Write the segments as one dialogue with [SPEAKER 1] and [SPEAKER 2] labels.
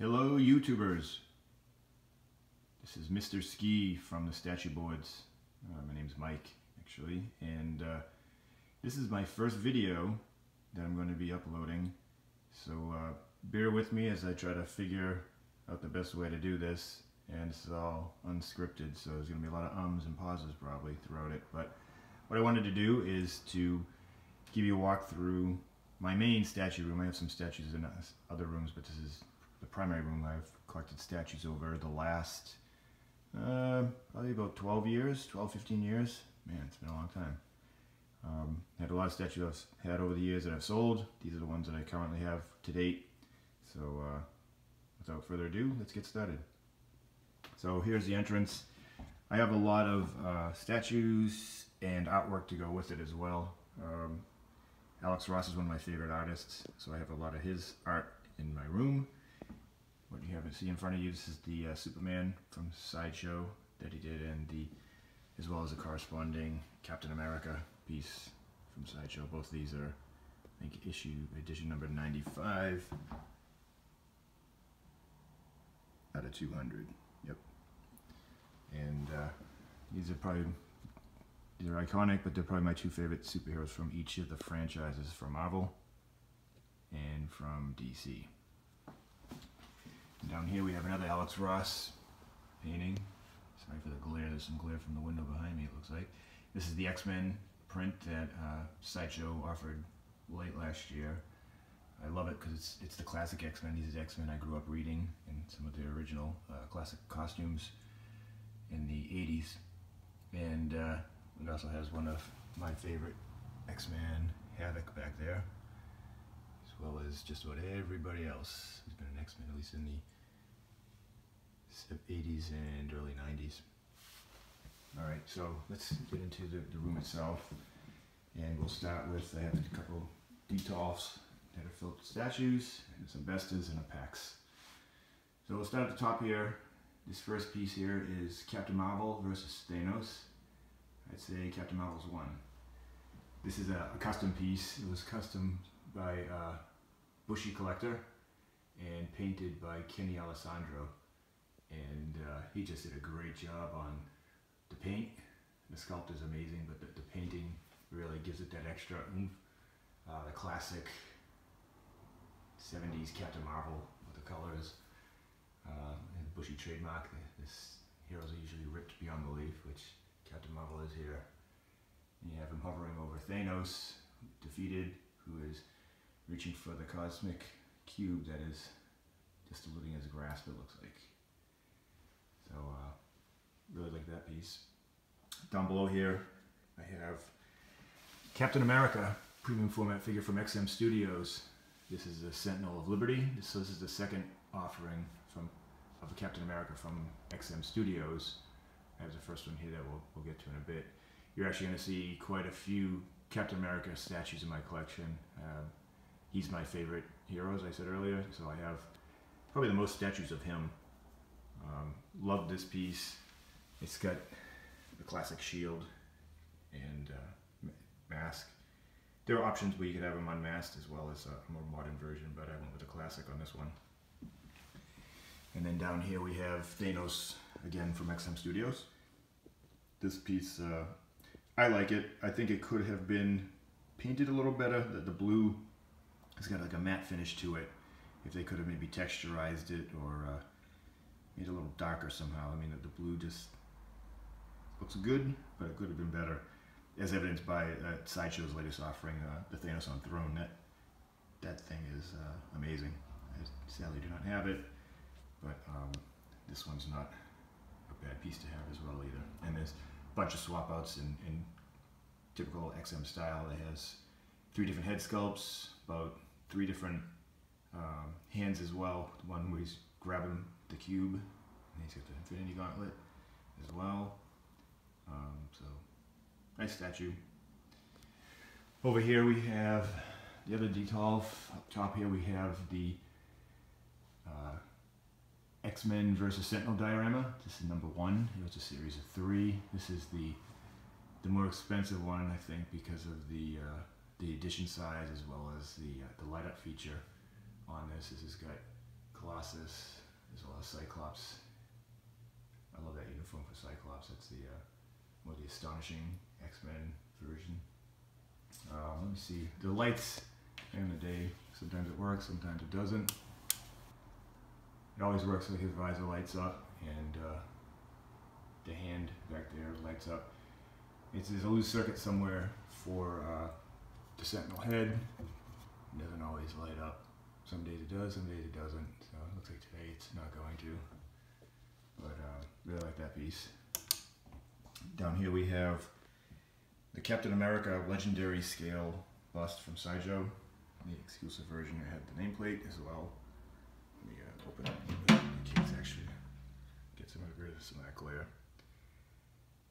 [SPEAKER 1] Hello YouTubers, this is Mr. Ski from the Statue Boards. My name's Mike actually, and this is my first video that I'm going to be uploading, so bear with me as I try to figure out the best way to do this, and this is all unscripted, so there's going to be a lot of ums and pauses probably throughout it. But what I wanted to do is to give you a walk through my main statue room. I have some statues in other rooms, but this is the primary room. I've collected statues over the last probably about 12 years, 15 years. Man, it's been a long time. Had a lot of statues I've had over the years that I've sold. These are the ones that I currently have to date. So without further ado, let's get started. So here's the entrance. I have a lot of statues and artwork to go with it as well. Alex Ross is one of my favorite artists, so I have a lot of his art in my room. What you haven't seen in front of you, this is the Superman from Sideshow that he did, and as well as the corresponding Captain America piece from Sideshow. Both of these are, I think, edition number 95 out of 200. Yep. And these are iconic, but they're probably my two favorite superheroes from each of the franchises, from Marvel and from DC. And down here we have another Alex Ross painting. Sorry for the glare, there's some glare from the window behind me, it looks like. This is the X-Men print that Sideshow offered late last year. I love it because it's the classic X-Men. These are X-Men I grew up reading in some of the original classic costumes in the 80s. And it also has one of my favorite X-Men, Havoc, back there, as well as just about everybody else who's been an X-Men, at least in the 80s and early 90s. Alright, so let's get into the room itself, and we'll start with, I have a couple Detolfs that are filled with statues, and some Vestas and a Pax. So we'll start at the top here. This first piece here is Captain Marvel versus Thanos. I'd say Captain Marvel's won. This is a custom piece. It was custom by Bushy Collector and painted by Kenny Alessandro. And he just did a great job on the paint. The sculpt is amazing, but the painting really gives it that extra oomph. The classic 70s Captain Marvel with the colors and the Bushy trademark. This heroes are usually ripped beyond belief, which Captain Marvel is here. And you have him hovering over Thanos, defeated, who is reaching for the cosmic cube that is just eluding his grasp, it looks like. So, really like that piece. Down below here, I have Captain America, premium format figure from XM Studios. This is the Sentinel of Liberty. This is the second offering of Captain America from XM Studios. I have the first one here that we'll get to in a bit. You're actually going to see quite a few Captain America statues in my collection. He's my favorite hero, as I said earlier, so I have probably the most statues of him. Love this piece. It's got the classic shield and mask. There are options where you could have him unmasked as well as a more modern version, but I went with the classic on this one. And then down here we have Thanos, again from XM Studios. This piece, I like it. I think it could have been painted a little better. The blue has got like a matte finish to it. If they could have maybe texturized it or made it a little darker somehow. I mean, the blue just looks good, but it could have been better. As evidenced by Sideshow's latest offering, the Thanos on Throne. That thing is amazing. I sadly do not have it, but this one's not a bad piece to have as well either. And there's a bunch of swap outs in typical XM style. It has 3 different head sculpts, about 3 different hands as well. The one where he's grabbing the cube, and he's got the Infinity Gauntlet as well. So nice statue. Over here we have the other Detolf. Up top here we have the X-Men versus Sentinel diorama. This is number 1. It's a series of 3. This is the more expensive one, I think, because of the edition size as well as the light up feature on this. This has got Colossus. There's a lot of Cyclops. I love that uniform for Cyclops. That's the more the astonishing X-Men version. Let me see. The lights in the day, sometimes it works, sometimes it doesn't. It always works when his visor lights up and the hand back there lights up. There's a loose circuit somewhere for the Sentinel head. It doesn't always light up. Some days it does, some days it doesn't. So it looks like today it's not going to. But really like that piece. Down here we have the Captain America Legendary Scale bust from Sideshow. The exclusive version had the nameplate as well. Let me open up the case actually. Get rid of some of that glare.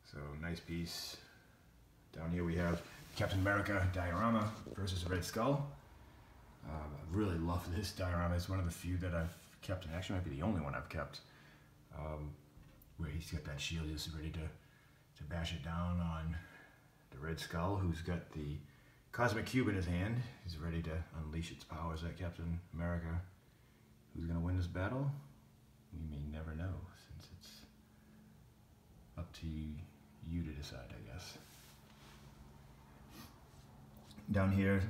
[SPEAKER 1] So nice piece. Down here we have Captain America diorama versus Red Skull. I really love this diorama. It's one of the few that I've kept, and actually might be the only one I've kept. Where he's got that shield just ready to bash it down on the Red Skull, who's got the Cosmic Cube in his hand. He's ready to unleash its powers at Captain America. Who's going to win this battle? We may never know, since it's up to you to decide, I guess. Down here,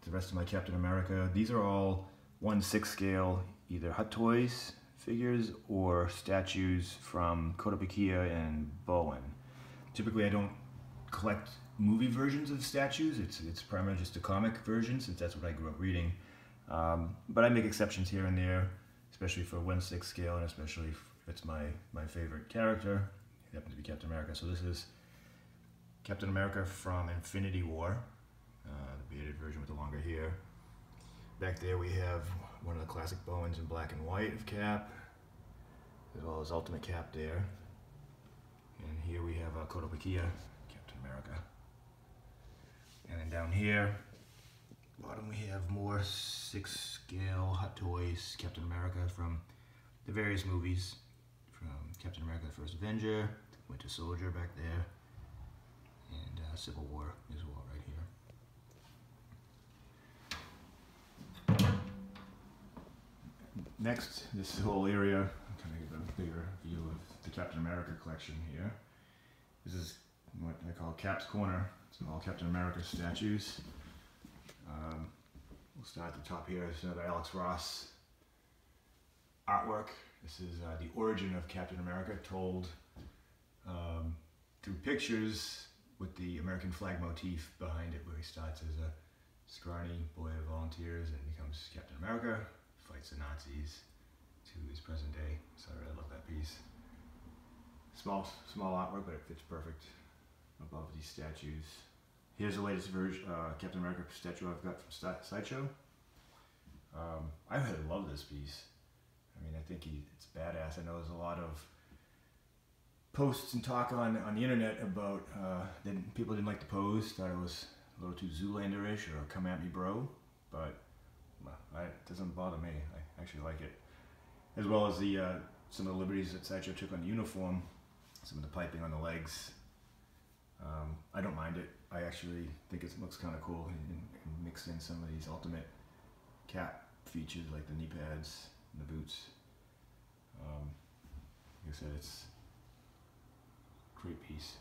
[SPEAKER 1] the rest of my Captain America. These are all 1/6 scale, either Hot Toys figures or statues from Kotobukiya and Bowen. Typically I don't collect movie versions of statues. It's primarily just a comic version, since that's what I grew up reading. But I make exceptions here and there, especially for 1/6 scale, and especially if it's my favorite character. It happens to be Captain America. So this is Captain America from Infinity War, the bearded version with the longer hair. Back there we have one of the classic Bowens in black and white of Cap, as well as Ultimate Cap there. And here we have Kotobukiya, Captain America. And then down here, bottom we have more 6 scale Hot Toys Captain America from the various movies, from Captain America the First Avenger, Winter Soldier back there, and Civil War as well right here. Next, this whole area, I'm trying to get a bigger view of the Captain America collection here. This is what I call Cap's Corner. It's all Captain America statues. We'll start at the top here. There's another Alex Ross artwork. This is the origin of Captain America, told through pictures with the American flag motif behind it, where he starts as a scrawny boy of volunteers and becomes Captain America, fights the Nazis to his present day. So I really love that piece. Small artwork, but it fits perfect above these statues. Here's the latest version, Captain America statue I've got from Sideshow. I really love this piece. I mean, I think it's badass. I know there's a lot of posts and talk on the internet about that people didn't like the pose, thought it was a little too Zoolander-ish or come at me bro, but well, it doesn't bother me. I actually like it. As well as the some of the liberties that Sideshow took on the uniform, some of the piping on the legs. I don't mind it. I actually think it looks kind of cool, and mix in some of these Ultimate Cap features like the knee pads and the boots. Like I said, it's a great piece.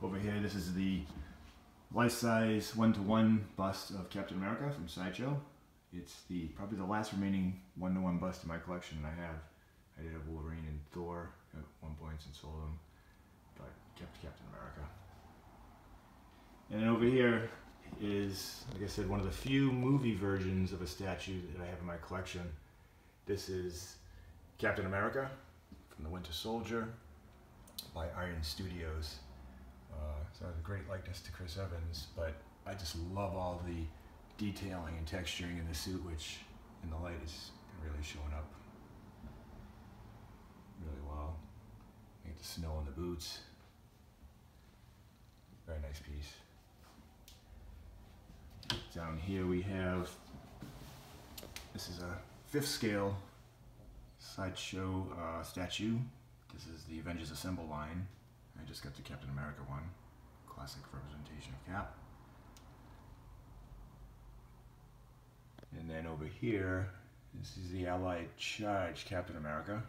[SPEAKER 1] Over here, this is the life-size 1-to-1 bust of Captain America from Sideshow. It's probably the last remaining 1-to-1 bust in my collection I have. I did have Wolverine and Thor at one point and sold them, but kept Captain America. And then over here is, like I said, one of the few movie versions of a statue that I have in my collection. This is Captain America from the Winter Soldier by Iron Studios. So it's a great likeness to Chris Evans, but I just love all the detailing and texturing in the suit, which in the light is really showing up really well. You get the snow on the boots. Very nice piece. Down here we have, this is a 5th scale Sideshow statue. This is the Avengers Assemble line. I just got the Captain America one. Classic representation of Cap. And then over here This is the Allied Charge Captain America,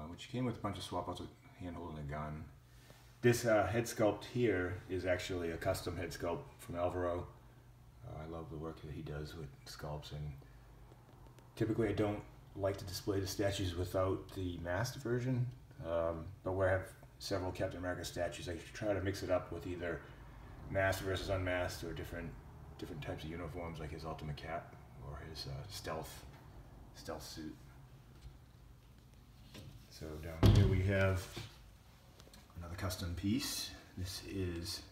[SPEAKER 1] which came with a bunch of swap outs with hand holding a gun. This head sculpt here is actually a custom head sculpt from Alvaro. I love the work that he does with sculpts, and typically I don't like to display the statues without the masked version, but where I have several Captain America statues, I try to mix it up with either masked versus unmasked, or different types of uniforms, like his ultimate cap or his stealth suit. So down here we have another custom piece. This is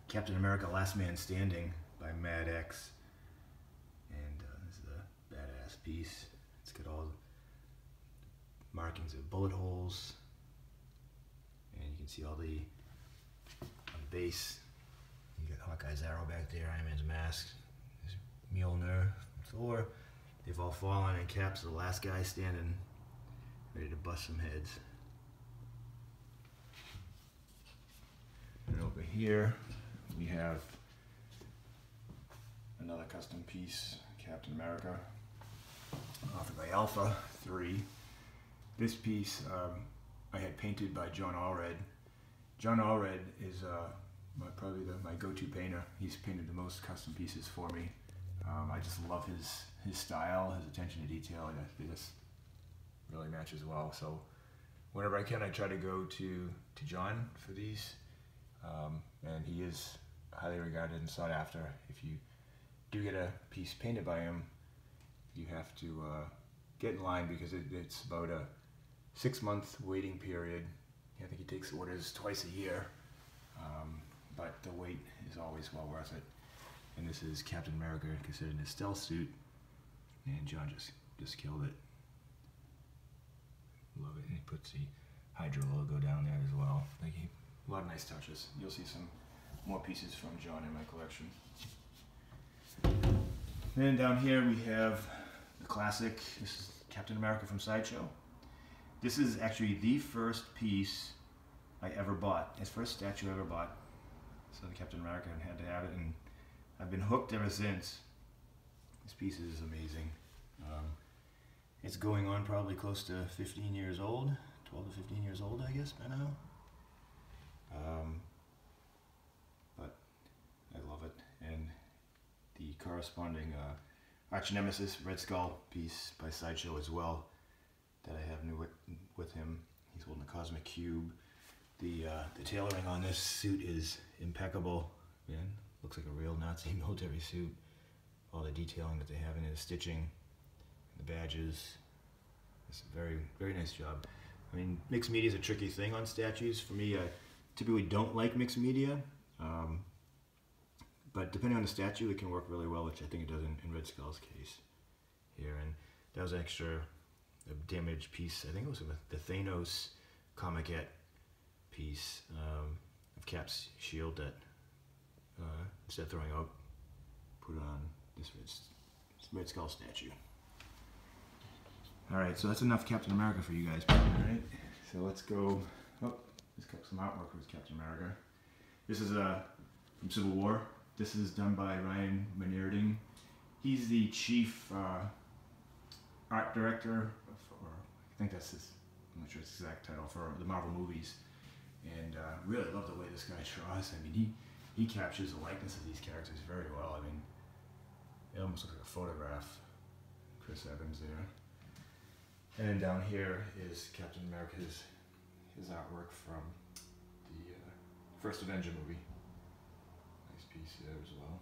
[SPEAKER 1] Captain America Last Man Standing by Mad X, and this is a badass piece. It's got all the markings of bullet holes, and you can see all the on the base. You got Hawkeye's arrow back there, Iron Man's mask, there's Mjolnir, Thor. They've all fallen, and Cap's the last guy standing, ready to bust some heads. And over here we have another custom piece, Captain America, offered by Alpha 3. This piece I had painted by John Allred. John Allred is probably my go-to painter. He's painted the most custom pieces for me. I just love his style, his attention to detail. They just really match as well. So whenever I can, I try to go to John for these, and he is highly regarded and sought after. If you do get a piece painted by him, you have to get in line, because it's about a 6-month waiting period. I think he takes orders twice a year, but the wait is always well worth it. And this is Captain America considered in his stealth suit, and John just killed it. Love it. And he puts the Hydra logo down there as well. A lot of nice touches. You'll see some more pieces from John in my collection. Then down here we have the classic. This is Captain America from Sideshow. This is actually the first piece I ever bought. His first statue I ever bought. So the Captain America had to have it, and I've been hooked ever since. This piece is amazing. It's going on probably close to 15 years old, 12 to 15 years old, I guess, by now. But I love it. And the corresponding arch nemesis Red Skull piece by Sideshow as well, that I have new with him. He's holding a cosmic cube. The tailoring on this suit is impeccable. Man, looks like a real Nazi military suit. All the detailing that they have in it, the stitching, the badges. It's a very, very nice job. I mean, mixed media is a tricky thing on statues. For me, I typically don't like mixed media, but depending on the statue, it can work really well, which I think it does in Red Skull's case here. And that was extra a damaged piece. I think it was the Thanos Comicette piece of Cap's shield that instead of throwing out, put on this Red Skull statue. Alright, so that's enough Captain America for you guys. Alright, so let's go. Oh, let's got some artwork with Captain America. This is from Civil War. This is done by Ryan Menerding. He's the chief art director, I think that's his, I'm not sure it's his exact title, for the Marvel movies. And really love the way this guy draws. I mean, he captures the likeness of these characters very well. I mean, it almost looks like a photograph. Chris Evans there. And then down here is Captain America, his artwork from the first Avenger movie. Nice piece there as well.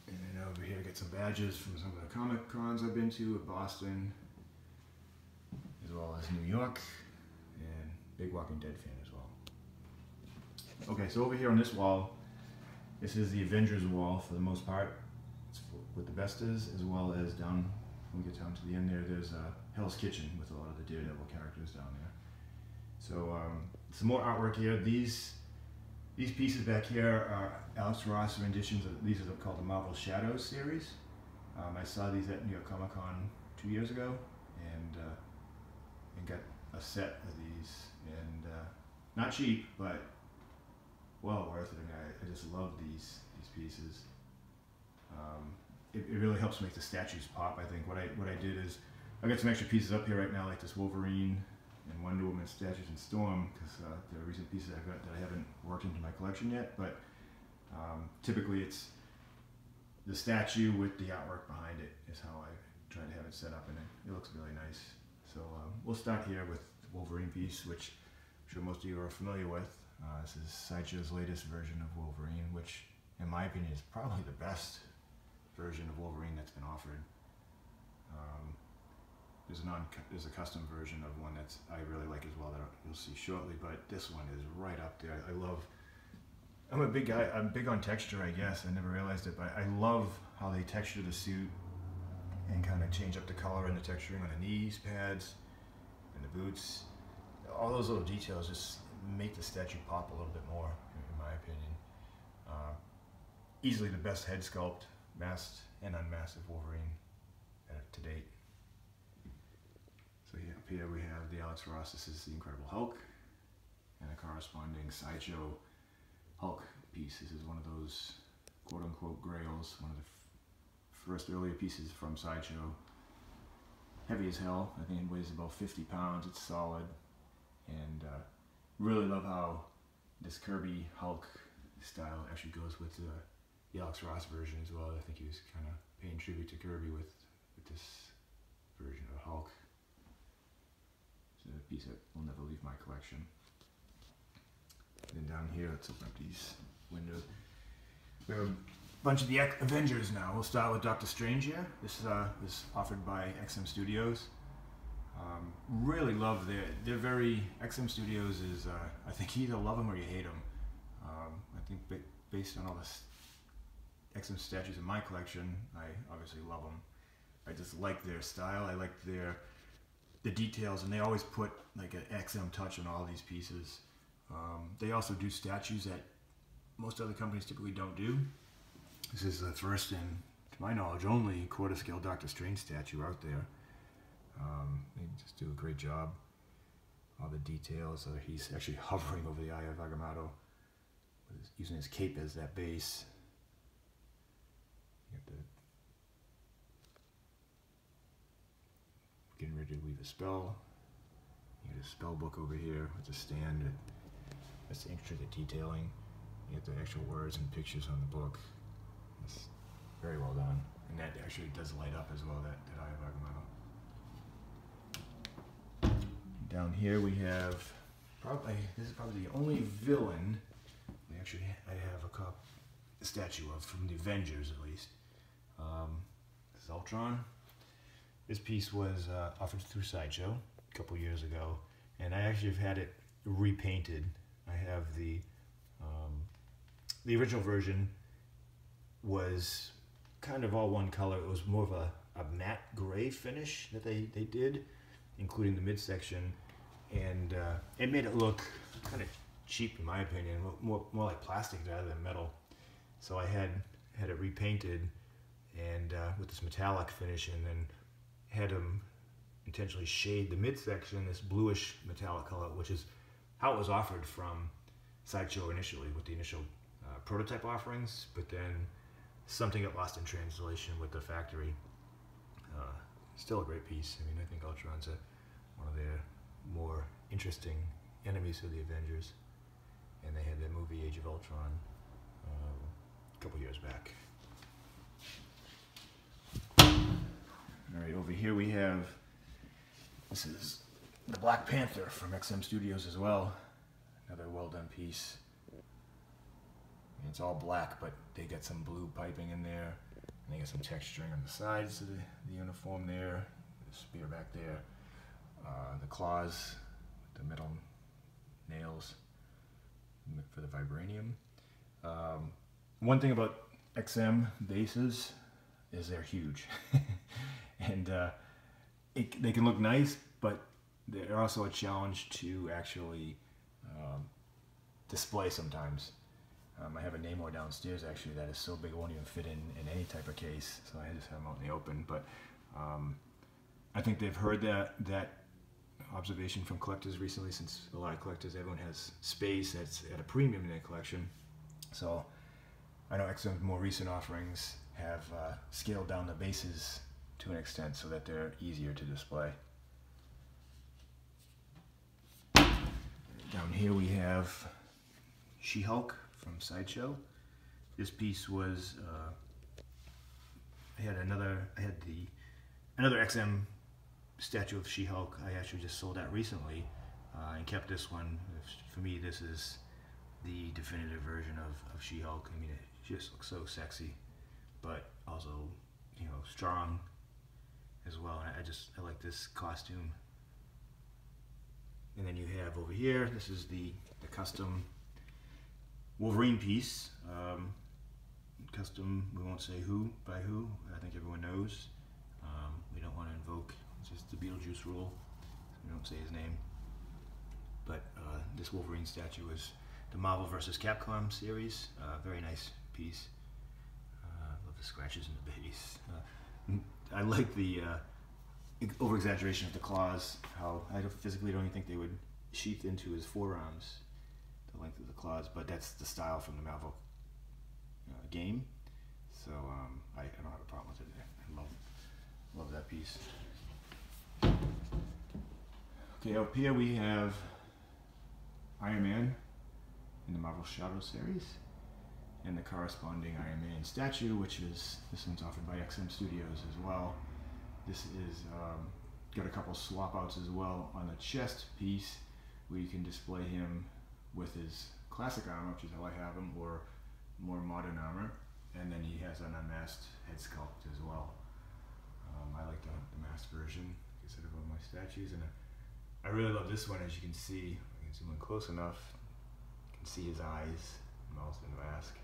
[SPEAKER 1] And then over here, get some badges from some of the Comic Cons I've been to at Boston, as well as New York, and big Walking Dead fan as well. Okay, so over here on this wall, this is the Avengers wall for the most part. It's with the Vestas, as well as down, when we get down to the end there, there's Hell's Kitchen with a lot of the Daredevil characters down there. So some more artwork here. These pieces back here are Alex Ross renditions of, these are called the Marvel Shadows series. I saw these at New York Comic Con 2 years ago, and got a set of these, and not cheap, but well worth it. I mean, I just love these pieces. it really helps make the statues pop. I think what I did is I got some extra pieces up here right now, like this Wolverine and Wonder Woman statues in Storm, because they're recent pieces I've got that I haven't worked into my collection yet. But typically it's the statue with the artwork behind it is how I try to have it set up, and it looks really nice. So we'll start here with the Wolverine piece, which I'm sure most of you are familiar with. This is Sideshow's latest version of Wolverine, which in my opinion is probably the best version of Wolverine that's been offered. There's a custom version of one that's I really like as well that you'll see shortly, but this one is right up there. I'm a big guy, I'm big on texture, I guess. I never realized it, but I love how they texture the suit and kind of change up the color and the texturing on the knees pads and the boots. All those little details just make the statue pop a little bit more, in my opinion. Easily the best head sculpt, masked and unmasked, of Wolverine to date. So up here we have the Alex Ross. This is the Incredible Hulk, and a corresponding Sideshow Hulk piece. This is one of those quote-unquote grails, one of the first earlier pieces from Sideshow. Heavy as hell. I think it weighs about 50 pounds. It's solid, and really love how this Kirby Hulk style actually goes with the Alex Ross version as well. I think he was kind of paying tribute to Kirby with this version of Hulk. It's a piece that will never leave my collection. And then down here, let's open up these windows. We have a bunch of the Avengers now. We'll start with Doctor Strange here. This is offered by XM Studios. Really love they're very, XM Studios is, I think you either love them or you hate them. I think based on all the XM statues in my collection, I obviously love them. I just like their style. I like the details, and they always put like an XM touch on all these pieces. They also do statues that most other companies typically don't do. This is the first and, to my knowledge, only quarter scale Doctor Strange statue out there. They just do a great job. All the details. He's actually hovering over the Eye of Agamotto, using his cape as that base. Getting ready to weave a spell. You get a spell book over here with a stand. That's the intricate detailing. You get the actual words and pictures on the book. It's very well done. And that actually does light up as well, that Eye of Agamotto. Down here we have, this is probably the only villain I have a statue of, from the Avengers at least. This is Ultron. This piece was offered through Sideshow a couple years ago, and I actually have had it repainted. I have the original version was kind of all one color. It was more of a matte gray finish that they did, including the midsection, and it made it look kind of cheap, in my opinion, more like plastic rather than metal. So I had it repainted, and with this metallic finish, and then had them intentionally shade the midsection this bluish metallic color, which is how it was offered from Sideshow initially with the initial prototype offerings, but then something got lost in translation with the factory. Still a great piece. I mean, I think Ultron's one of their more interesting enemies of the Avengers, and they had that movie Age of Ultron a couple years back. Alright, over here we have, this is the Black Panther from XM Studios as well. Another well done piece. And it's all black, but they got some blue piping in there. And they got some texturing on the sides of the uniform there. The spear back there. The claws, the metal nails for the vibranium. One thing about XM bases is they're huge. And they can look nice, but they're also a challenge to actually display sometimes. I have a Namor downstairs actually that is so big it won't even fit in any type of case, so I just have them out in the open. But I think they've heard that observation from collectors recently, since a lot of collectors, everyone has space that's at a premium in their collection. So I know XM's more recent offerings have scaled down the bases to an extent so that they're easier to display. Down here we have She-Hulk from Sideshow. This piece was I had another XM statue of She-Hulk. I actually just sold that recently and kept this one. For me, this is the definitive version of She-Hulk. I mean, it just looks so sexy, but also, you know, strong as well. And I like this costume. And then you have over here, this is the custom Wolverine piece. Custom, we won't say who by who. I think everyone knows. We don't want to invoke just the Beetlejuice rule. We don't say his name. But this Wolverine statue is the Marvel vs. Capcom series. Very nice piece. Love the scratches and the base. I like the over-exaggeration of the claws. How I physically don't even think they would sheath into his forearms, the length of the claws. But that's the style from the Marvel game. So I don't have a problem with it. I love that piece. Okay, up here we have Iron Man in the Marvel Shadow series, and the corresponding Iron Man statue, which is, this one's offered by XM Studios as well. This is got a couple swap outs as well on the chest piece, where you can display him with his classic armor, which is how I have him, or more modern armor, and then he has an unmasked head sculpt as well. I like the masked version instead of all my statues, and I really love this one. As you can see, I can zoom in close enough, you can see his eyes, mouth, and mask,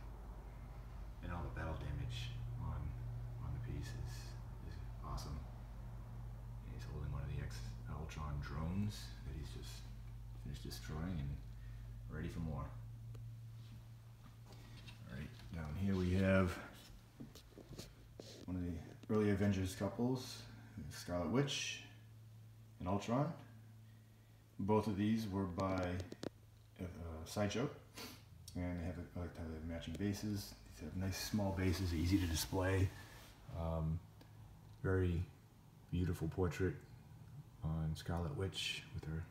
[SPEAKER 1] and all the battle damage on the piece is awesome. And he's holding one of the Ultron drones that he's just finished destroying and ready for more. Alright, down here we have one of the early Avengers couples, Scarlet Witch and Ultron. Both of these were by Sideshow, and they have I like how they have matching bases. These have nice small bases, easy to display. Very beautiful portrait on Scarlet Witch with her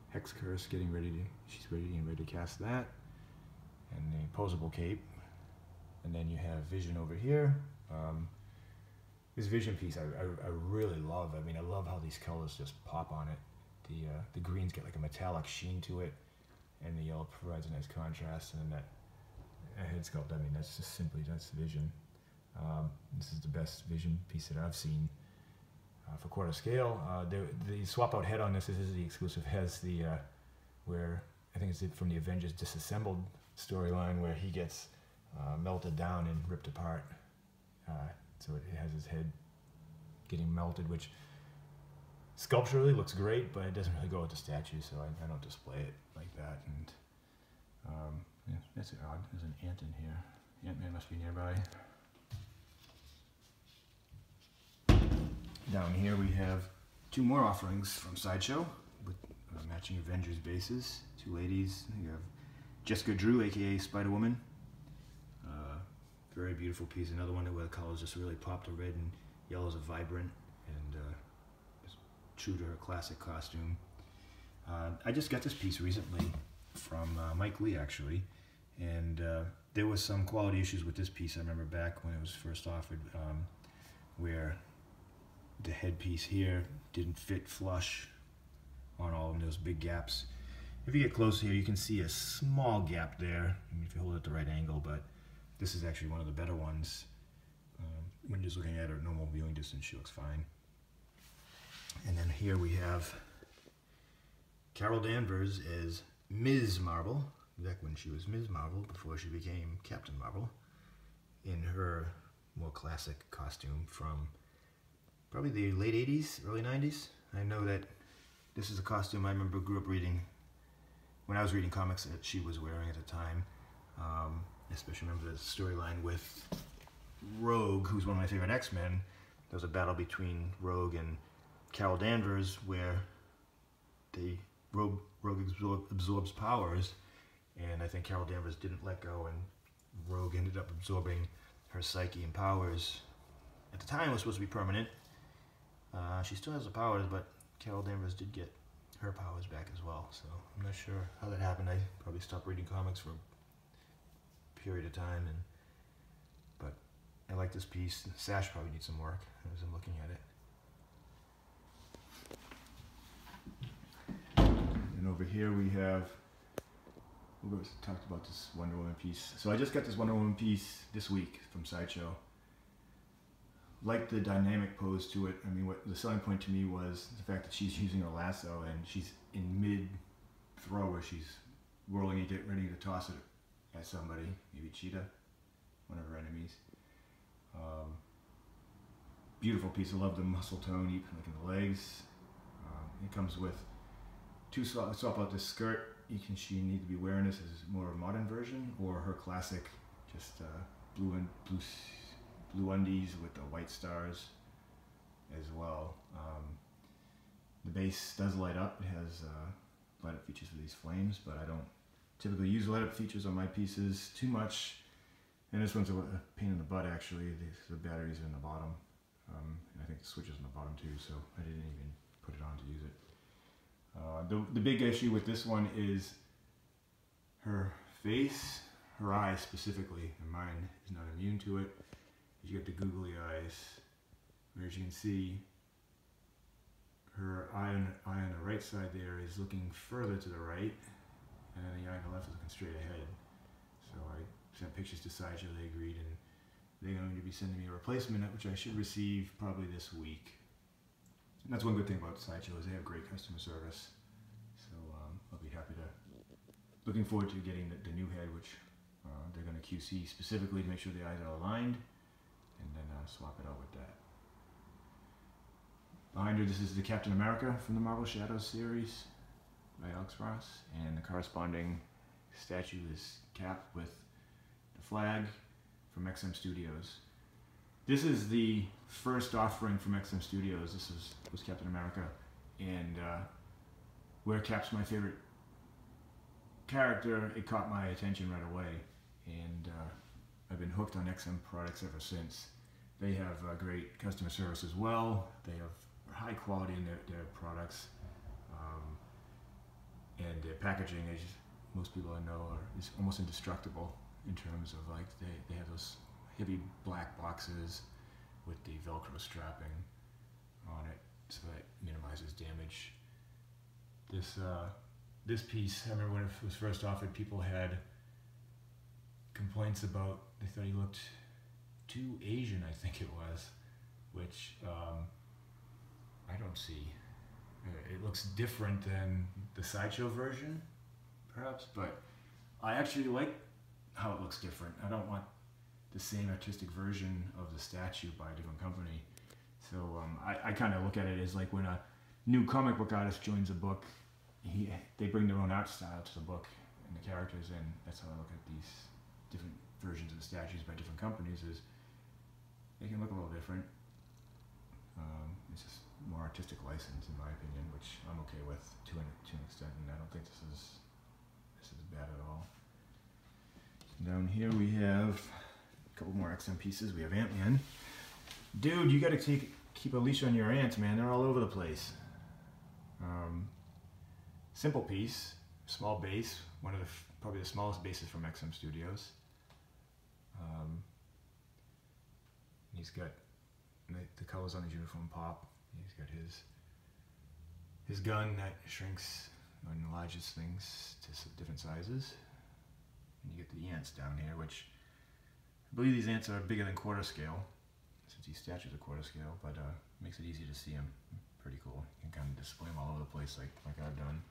[SPEAKER 1] hex curse she's ready to cast that, and the posable cape. And then you have Vision over here. This Vision piece I really love. I mean, I love how these colors just pop on it. The greens get like a metallic sheen to it, and the yellow provides a nice contrast, and then that head sculpt, I mean, that's Vision. This is the best Vision piece that I've seen for quarter scale. The swap out head on this is the exclusive, has the where I think it's from the Avengers Disassembled storyline, where he gets melted down and ripped apart. So it has his head getting melted, which sculpturally looks great, but it doesn't really go with the statue, so I don't display it like that. And yeah, that's odd. There's an ant in here. Ant-Man must be nearby. Down here we have two more offerings from Sideshow with matching Avengers bases. Two ladies. You have Jessica Drew, aka Spider-Woman. Very beautiful piece. Another one where the colors just really pop. The red and yellows are vibrant and true to her classic costume. I just got this piece recently from Mike Lee, actually, and there was some quality issues with this piece. I remember back when it was first offered, where the headpiece here didn't fit flush on all of them. Those big gaps. If you get close here, you can see a small gap there. I mean, if you hold it at the right angle, but this is actually one of the better ones. When you're just looking at her at normal viewing distance, she looks fine. And then here we have Carol Danvers as Ms. Marvel, back when she was Ms. Marvel, before she became Captain Marvel, in her more classic costume from probably the late 80s, early 90s. I know that this is a costume I grew up reading, when I was reading comics, that she was wearing at the time. Especially remember the storyline with Rogue, who's one of my favorite X-Men. There was a battle between Rogue and Carol Danvers, where Rogue absorbs powers, and I think Carol Danvers didn't let go, and Rogue ended up absorbing
[SPEAKER 2] her psyche and powers. At the time, it was supposed to be permanent. She still has the powers, but Carol Danvers did get her powers back as well. So I'm not sure how that happened. I probably stopped reading comics for a period of time, but I like this piece. The sash probably needs some work as I'm looking at it.
[SPEAKER 1] And over here we have, we talked about this Wonder Woman piece. So I just got this Wonder Woman piece this week from Sideshow. Like the dynamic pose to it. I mean, what the selling point to me was the fact that she's using her lasso and she's in mid throw where she's whirling it, get ready to toss it at somebody, maybe Cheetah, one of her enemies. Beautiful piece. I love the muscle tone, like in the legs. It comes with two swap out this skirt. She needs to be wearing this as more of a modern version, or her classic, just blue undies with the white stars as well. The base does light up. It has light up features for these flames, but I don't typically use light up features on my pieces too much. And this one's a pain in the butt actually. The batteries are in the bottom. And I think the switch is in the bottom too, so I didn't even put it on to use it. The big issue with this one is her face, her eyes specifically, and mine is not immune to it. You get the googly eyes, where as you can see, her eye on the right side there is looking further to the right, and then the eye on the left is looking straight ahead. So I sent pictures to Sideshow, they agreed, and they're going to be sending me a replacement, which I should receive probably this week. And that's one good thing about Sideshow is they have great customer service. So I'll be happy to, looking forward to getting the new head, which they're going to QC specifically to make sure the eyes are aligned, and then swap it out with that. Behind her, this is the Captain America from the Marvel Shadows series by Alex Ross, and the corresponding statue is Cap with the flag from XM Studios. This is the first offering from XM Studios. This was Captain America, and where Cap's my favorite character, it caught my attention right away, and I've been hooked on XM products ever since. They have great customer service as well. They have high quality in their products, and their packaging, as most people I know, is almost indestructible in terms of like they have those heavy black boxes with the Velcro strapping on it, so that minimizes damage. This piece, I remember when it was first offered, people had complaints about, they thought he looked too Asian, I think it was, which I don't see. It looks different than the Sideshow version, perhaps, but I actually like how it looks different. I don't want the same artistic version of the statue by a different company. So I kind of look at it as like when a new comic book artist joins a book, they bring their own art style to the book and the characters, and that's how I look at these different versions of the statues by different companies, is they can look a little different. It's just more artistic license in my opinion, which I'm okay with to an extent, and I don't think this is bad at all. Down here we have a couple more XM pieces. We have Ant-Man. Dude, you gotta keep a leash on your ants, man. They're all over the place. Simple piece, small base, one of the probably the smallest bases from XM Studios. He's got the colors on his uniform pop. He's got his gun that shrinks and enlarges things to different sizes. And you get the ants down here, which I believe these ants are bigger than quarter scale, since these statues are quarter scale, but makes it easy to see them. Pretty cool. You can kind of display them all over the place like I've done.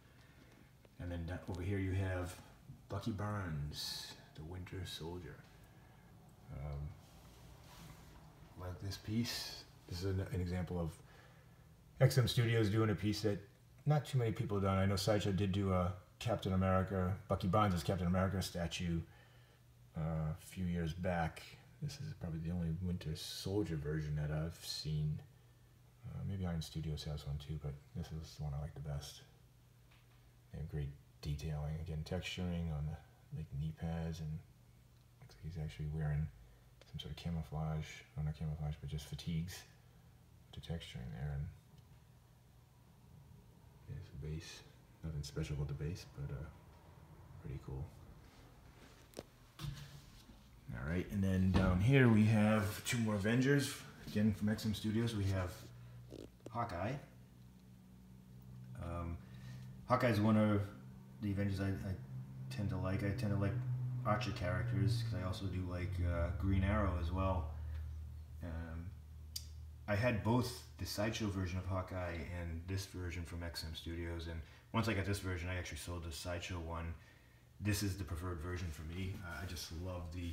[SPEAKER 1] And then over here you have Bucky Barnes, the Winter Soldier. Like this piece, this is an example of XM Studios doing a piece that not too many people have done. I know Sideshow did do a Captain America, Bucky Barnes' Captain America statue a few years back. This is probably the only Winter Soldier version that I've seen. Maybe Iron Studios has one too, but this is the one I like the best. They have great detailing, again texturing on the knee pads, and looks like he's actually wearing some sort of camouflage, or not camouflage, but just fatigues to texturing there. And there's the base. Nothing special about the base, but pretty cool. All right, and then down here we have two more Avengers, again from XM Studios. We have Hawkeye. Hawkeye's one of the Avengers I tend to like. I tend to like Archer characters because I also do like Green Arrow as well. I had both the Sideshow version of Hawkeye and this version from XM Studios, and once I got this version, I actually sold the Sideshow one. This is the preferred version for me. I just love the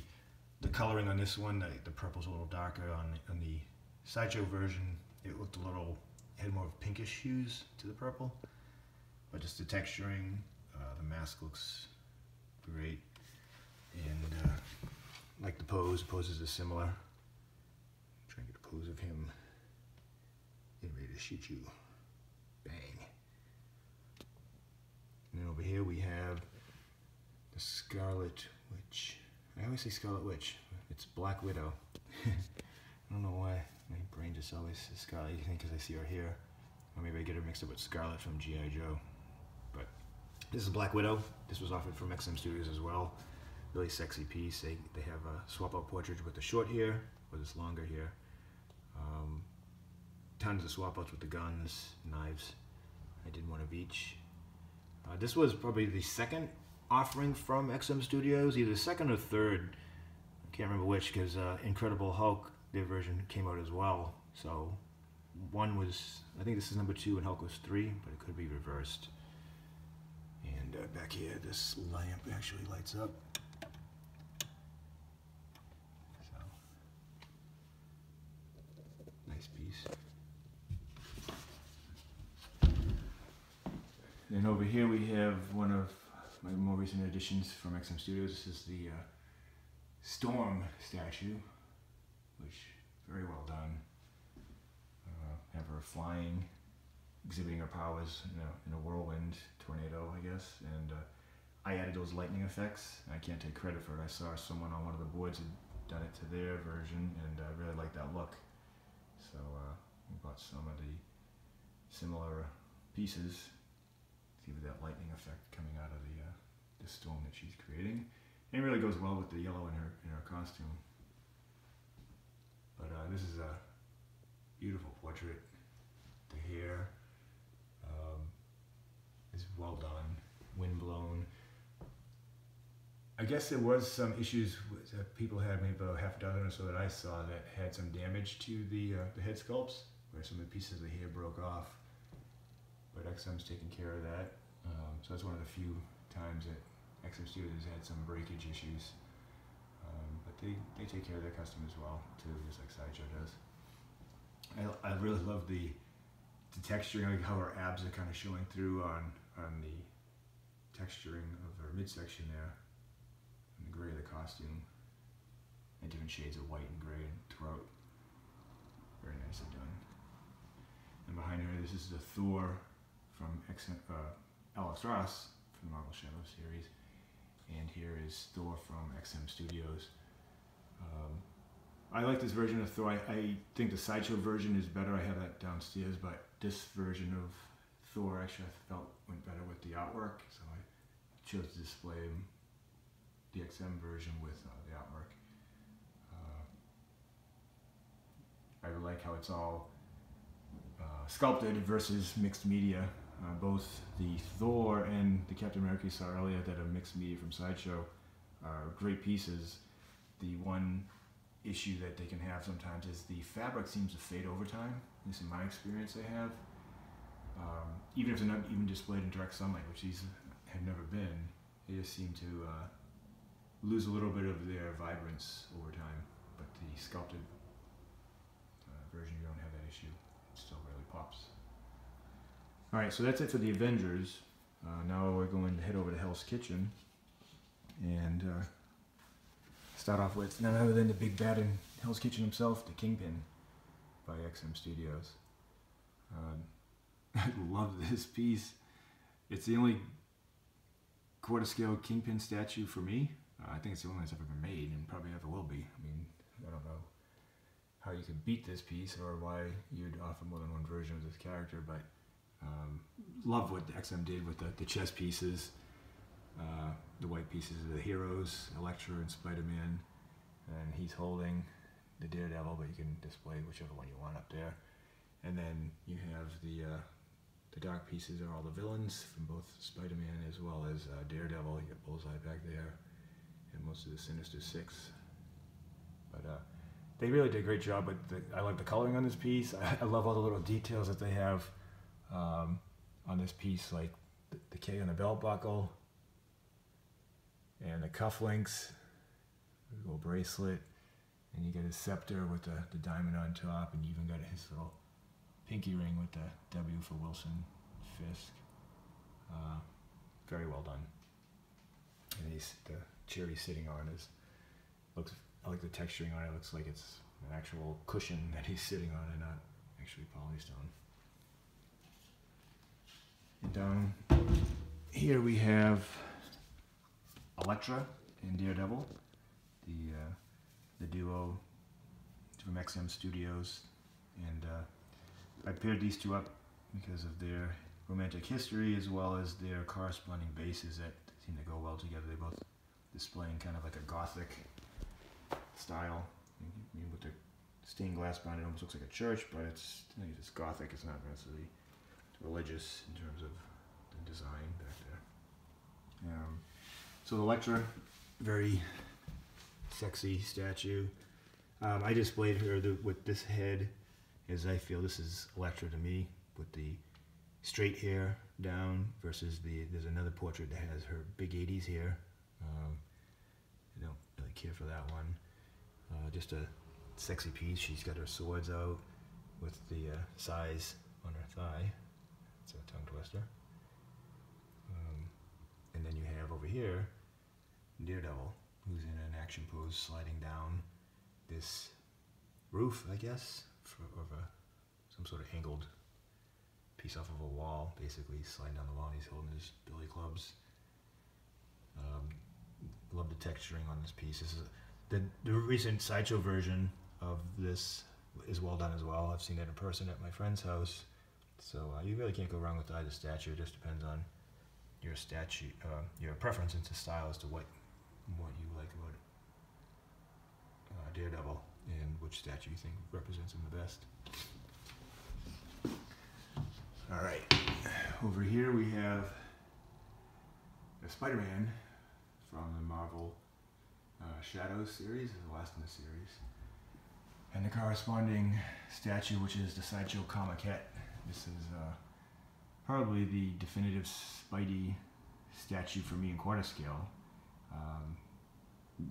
[SPEAKER 1] coloring on this one. The purple's a little darker on the Sideshow version. It looked a little, it had more of pinkish hues to the purple, but just the texturing, the mask looks great, and like the poses are similar. Trying to get a pose of him getting ready to shoot you. Bang. And then over here we have the Scarlet Witch. I always say Scarlet Witch. It's Black Widow. I don't know why. My brain just always says Scarlet. You think because I see her here. Or maybe I get her mixed up with Scarlet from G.I. Joe. But this is Black Widow. This was offered from XM Studios as well. Really sexy piece. They have a swap out portrait with the short hair, with this longer hair. Tons of swap outs with the guns, knives. I did one of each. This was probably the second offering from XM Studios, either the second or third. I can't remember which, because Incredible Hulk, their version came out as well. So one was, I think this is number 2 and Hulk was 3, but it could be reversed. And back here, this lamp actually lights up. So, nice piece. And over here we have one of my more recent additions from XM Studios. This is the Storm statue, which very well done. Have her flying, exhibiting her powers in a whirlwind tornado, I guess. And I added those lightning effects. I can't take credit for it. I saw someone on one of the boards had done it to their version, and I really liked that look. So we bought some of the similar pieces. See with that lightning effect coming out of the storm that she's creating. And it really goes well with the yellow in her costume. But this is a beautiful portrait. The hair is well done, wind blown. I guess there was some issues that people had, maybe about half a dozen or so that I saw, that had some damage to the head sculpts, where some of the pieces of the hair broke off. But XM's taking care of that. So that's one of the few times that XM Studios had some breakage issues. But they take care of their custom as well, too, just like Sideshow does. I really love the texturing, like how her abs are kind of showing through on the texturing of her midsection there, and the gray of the costume, and different shades of white and gray and throat. Very nicely done. And behind her, this is the Thor from Alex Ross from the Marvel Shadow series, and here is Thor from XM Studios. I like this version of Thor. I think the Sideshow version is better. I have that downstairs, but this version of Thor actually I felt went better with the artwork, so I chose to display the XM version with the artwork. I like how it's all sculpted versus mixed media. Both the Thor and the Captain America you saw earlier that are mixed media from Sideshow are great pieces. The one issue that they can have sometimes is the fabric seems to fade over time, at least in my experience I have. Even if they're not even displayed in direct sunlight, which these have never been, they just seem to lose a little bit of their vibrance over time. But the sculpted version, you don't have that issue. It still really pops. Alright, so that's it for the Avengers. Now we're going to head over to Hell's Kitchen and start off with none other than the big bad in Hell's Kitchen himself, the Kingpin by XM Studios. I love this piece. It's the only quarter scale Kingpin statue for me. I think it's the only one that's ever been made and probably ever will be. I mean, I don't know how you could beat this piece or why you'd offer more than one version of this character, but love what XM did with the chess pieces, the white pieces of the heroes, Elektra and Spider-Man, and he's holding the Daredevil, but you can display whichever one you want up there. And then you have the dark pieces are all the villains from both Spider-Man as well as Daredevil. You got Bullseye back there, and most of the Sinister Six. But they really did a great job. But I like the coloring on this piece. I love all the little details that they have on this piece, like the K on the belt buckle, and the cufflinks, the little bracelet, and you get his scepter with the diamond on top, and you even got his little pinky ring with the W for Wilson Fisk. Very well done. And the chair he's sitting on I like the texturing on it. It looks like it's an actual cushion that he's sitting on and not actually polystone. And down here we have Elektra and Daredevil, the duo from XM Studios, and I paired these two up because of their romantic history as well as their corresponding bases that seem to go well together. They both displaying kind of like a gothic style. With the stained glass behind it, almost looks like a church, but it's gothic. It's not necessarily religious in terms of the design back there. So the Elektra, very sexy statue. I displayed her with this head, as I feel this is Elektra to me, with the straight hair down versus there's another portrait that has her big 80s hair. I don't really care for that one. Just a sexy piece. She's got her swords out with the size on her thigh. It's a tongue twister. And then you have over here Daredevil, who's in an action pose sliding down this roof, I guess, of some sort of angled piece off of a wall, basically sliding down the wall, and he's holding his billy clubs. Love the texturing on this piece. This is the recent Sideshow version of this is well done as well. I've seen it in person at my friend's house, so you really can't go wrong with either statue. It just depends on your your preference into style as to what you like about Daredevil and which statue you think represents him the best. All right, over here we have a Spider-Man from the Marvel Shadows series, the last in the series, and the corresponding statue, which is the Sideshow Comiquette. This is probably the definitive Spidey statue for me in quarter scale.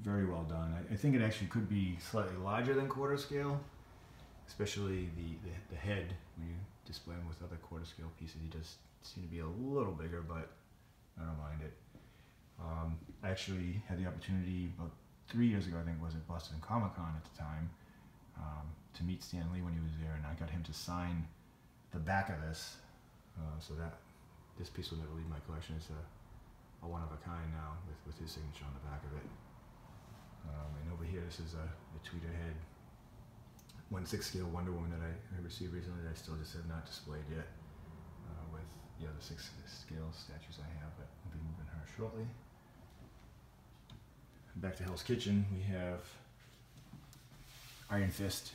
[SPEAKER 1] Very well done. I think it actually could be slightly larger than quarter scale, especially the head. When you display him with other quarter scale pieces, he does seem to be a little bigger, but I don't mind it. I actually had the opportunity about 3 years ago, I think it was at Boston Comic Con at the time, to meet Stan Lee when he was there, and I got him to sign the back of this, so that this piece will never leave my collection. It's a one of a kind now with his signature on the back of it. And over here, this is a Tweeterhead 1/6 scale Wonder Woman that I received recently that I still just have not displayed yet, with the other 6 scale statues I have, but I'll be moving her shortly. Back to Hell's Kitchen, we have Iron Fist,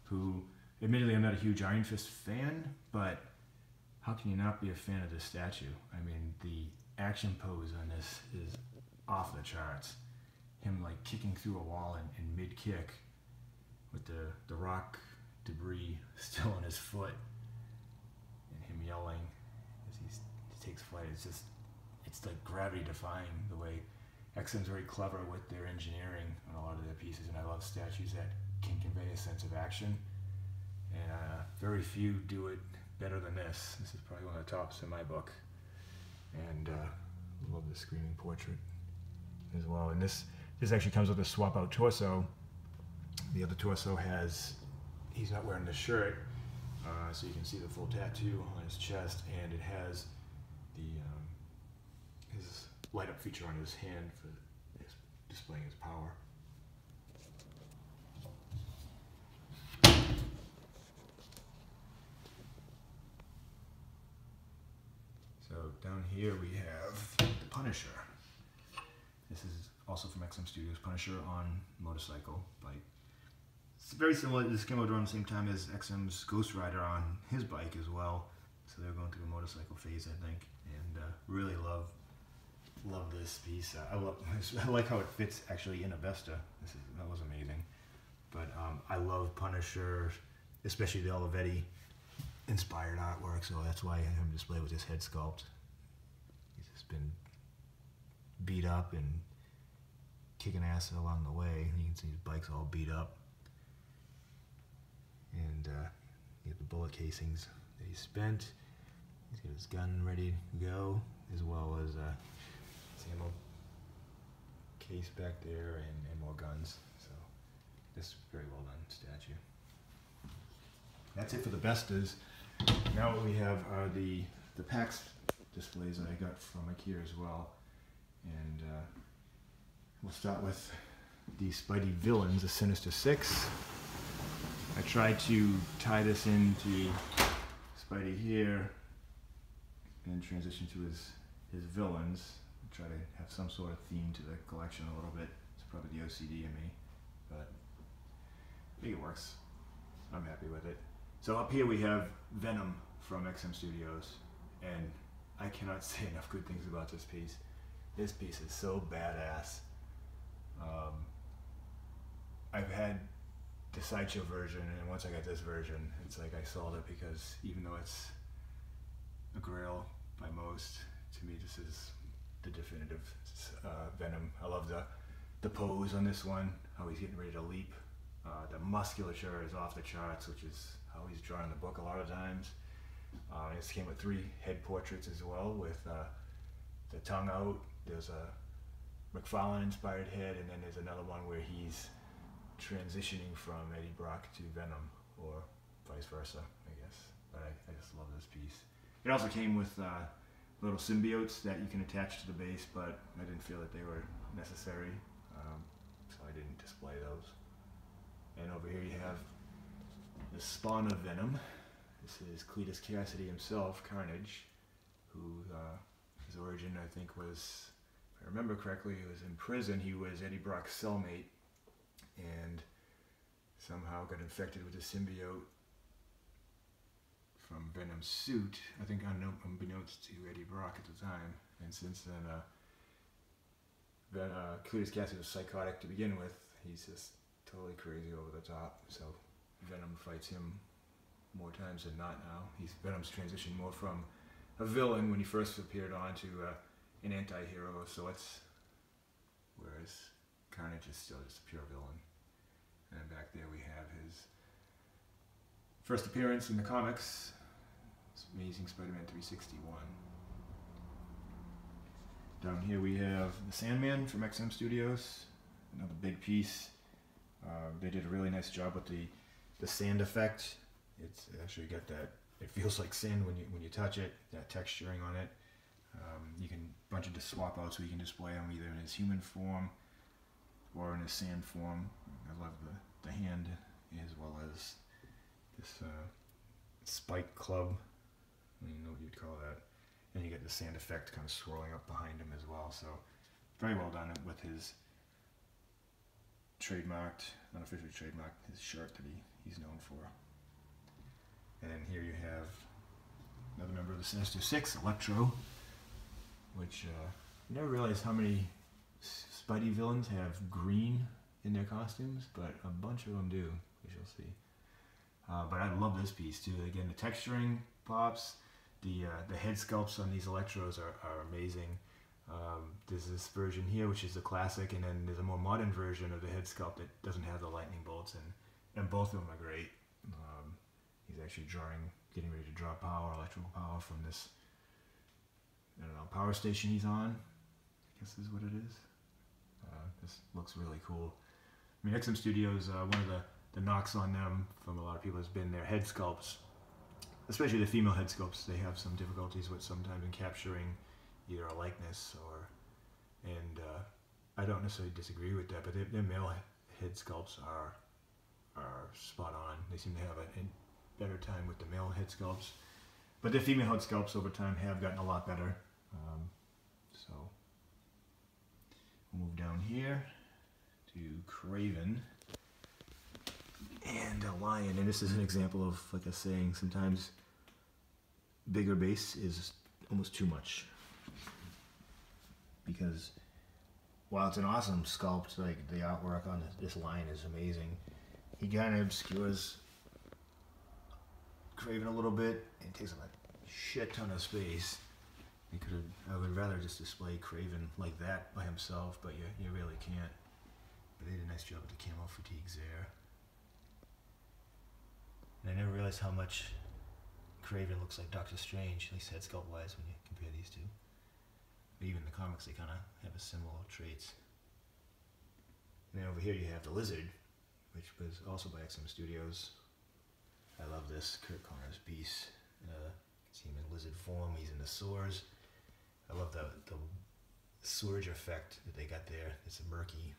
[SPEAKER 1] who, admittedly, I'm not a huge Iron Fist fan, but how can you not be a fan of this statue? I mean, the action pose on this is off the charts. Him like kicking through a wall in mid-kick with the rock debris still on his foot, and him yelling as he takes flight. It's like gravity defying the way XM's very clever with their engineering on a lot of their pieces, and I love statues that can convey a sense of action, and very few do it better than this. This is probably one of the tops in my book, and love the screaming portrait as well. And this actually comes with a swap out torso. The other torso he's not wearing the shirt, so you can see the full tattoo on his chest, and it has his light up feature on his hand for displaying his power. down here we have the Punisher. This is also from XM Studios. Punisher on motorcycle bike. It's very similar. This came out around the same time as XM's Ghost Rider on his bike as well. So they're going through a motorcycle phase, I think, and really love this piece. I like how it fits actually in a Vesta. That was amazing. But I love Punisher, especially the Olivetti inspired artwork. So that's why I have him displayed with his head sculpt. He's just been beat up and kicking ass along the way. You can see his bike's all beat up, and you have the bullet casings that he spent. He's got his gun ready to go, as well as his ammo case back there and more guns. So this is very well done statue. That's it for the Vestas. Now what we have are the PAX displays that I got from IKEA as well. And we'll start with the Spidey Villains, the Sinister Six. I tried to tie this into Spidey here and transition to his villains. Try to have some sort of theme to the collection a little bit. It's probably the OCD in me, but I think it works. I'm happy with it. So up here we have Venom from XM Studios, and I cannot say enough good things about this piece. This piece is so badass. I've had the Sideshow version, and once I got this version, it's like I sold it, because even though it's a grail by most, to me this is the definitive Venom. I love the pose on this one, how he's getting ready to leap. The musculature is off the charts, which is how he's drawn in the book a lot of times. This came with 3 head portraits as well, with the tongue out. There's a McFarlane inspired head, and then there's another one where he's transitioning from Eddie Brock to Venom, or vice versa, I guess. But I just love this piece. It also came with little symbiotes that you can attach to the base, but I didn't feel that they were necessary, so I didn't display those. And over here you have the spawn of Venom. This is Cletus Cassidy himself, Carnage, who his origin, I think, was, if I remember correctly, he was in prison. He was Eddie Brock's cellmate, and somehow got infected with a symbiote from Venom's suit, I think unbeknownst to Eddie Brock at the time. And since then, Cletus Cassidy was psychotic to begin with. He's just totally crazy over the top. So Venom fights him more times than not now. Venom's transitioned more from a villain when he first appeared on to an anti-hero of sorts, whereas Carnage is still just a pure villain. And then back there we have his first appearance in the comics, Amazing Spider-Man 361. Down here we have the Sandman from XM Studios, another big piece. They did a really nice job with the sand effect. It's actually got that, it feels like sand when you touch it, that texturing on it. You can bunch of swap out so you can display him either in his human form or in his sand form. I love the hand, as well as this spike club. I don't even know what you'd call that. And you get the sand effect kind of swirling up behind him as well. So very well done with his trademarked, unofficially trademarked, his shirt that he's known for. And then here you have another member of the Sinister Six, Electro, which you never realize how many Spidey villains have green in their costumes, but a bunch of them do, we shall see. But I love this piece too. Again, the texturing pops, the head sculpts on these Electros are amazing. There's this version here, which is the classic, and then there's a more modern version of the head sculpt that doesn't have the lightning bolts, and both of them are great. He's actually getting ready to draw power, electrical power from this, I don't know, power station he's on, I guess is what it is. This looks really cool. I mean, XM Studios, one of the knocks on them from a lot of people has been their head sculpts, especially the female head sculpts. They have some difficulties with sometimes in capturing either a likeness and I don't necessarily disagree with that, but their male head sculpts are spot on. They seem to have a better time with the male head sculpts, but the female head sculpts over time have gotten a lot better. So we'll move down here to Craven and a Lion. And this is an example of, like I was saying, sometimes bigger base is almost too much. Because while it's an awesome sculpt, like the artwork on this Lion is amazing, he kind of obscures Craven a little bit and takes up a shit ton of space. I would rather just display Craven like that by himself, but you really can't. But they did a nice job with the camo fatigues there. And I never realized how much Craven looks like Doctor Strange, at least head sculpt wise, when you compare these two. But even in the comics, they kind of have a similar traits. And then over here you have the Lizard, which was also by XM Studios. I love this Kurt Connor's piece. See him in lizard form. He's in the sewers. I love the surge effect that they got there. It's a murky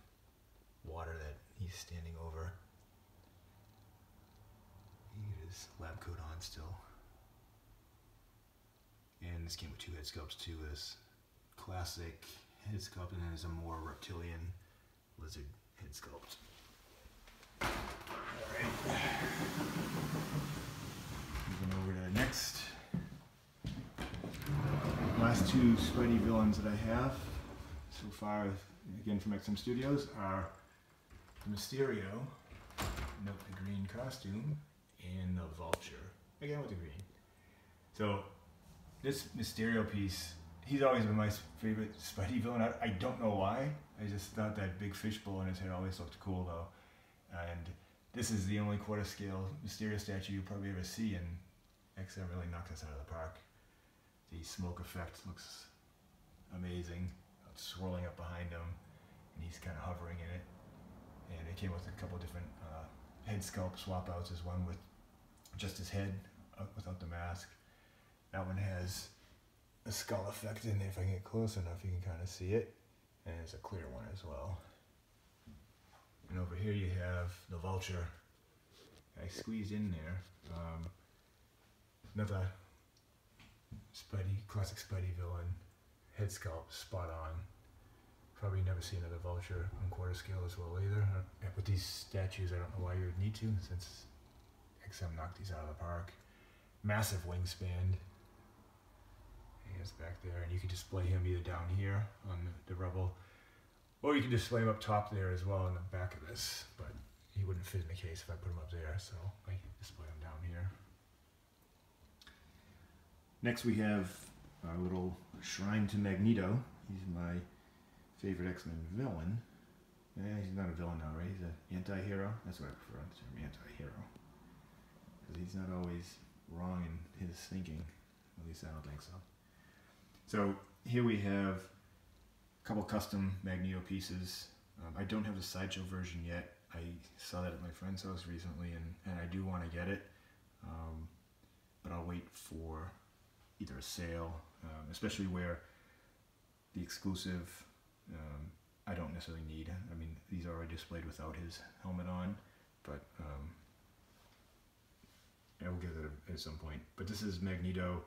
[SPEAKER 1] water that he's standing over. He got his lab coat on still. And this came with 2 head sculpts too. This classic head sculpt, and then there's a more reptilian lizard head sculpt. Alright. Moving over to the next. Last 2 Spidey villains that I have so far, again from XM Studios, are Mysterio, note the green costume, and the Vulture, again with the green. So this Mysterio piece, he's always been my favorite Spidey villain. I don't know why. I just thought that big fishbowl in his head always looked cool though. And this is the only quarter scale Mysterio statue you'll probably ever see, and XM really knocked us out of the park. The smoke effect looks amazing. It's swirling up behind him, and he's kind of hovering in it. And it came with a couple different head sculpt swap outs. There's one with just his head without the mask. That one has a skull effect in there. If I can get close enough, you can kind of see it. And there's a clear one as well. And over here you have the Vulture. I squeezed in there. Another classic Spidey villain, head sculpt, spot on. Probably never seen another Vulture on quarter scale as well either. With these statues, I don't know why you would need to, since XM knocked these out of the park. Massive wingspan. He is back there, and you can display him either down here on the rubble, or you can display him up top there as well in the back of this, but he wouldn't fit in the case if I put him up there, so I display him down here. Next we have our little shrine to Magneto. He's my favorite X-Men villain. Yeah, he's not a villain now, right? He's an anti-hero. That's what I prefer, the term anti-hero. Because he's not always wrong in his thinking. At least I don't think so. So here we have a couple custom Magneto pieces. I don't have the Sideshow version yet. I saw that at my friend's house recently, and I do want to get it. But I'll wait for either a sale, especially where the exclusive I don't necessarily need. I mean, these are already displayed without his helmet on, but I will get it at some point. But this is Magneto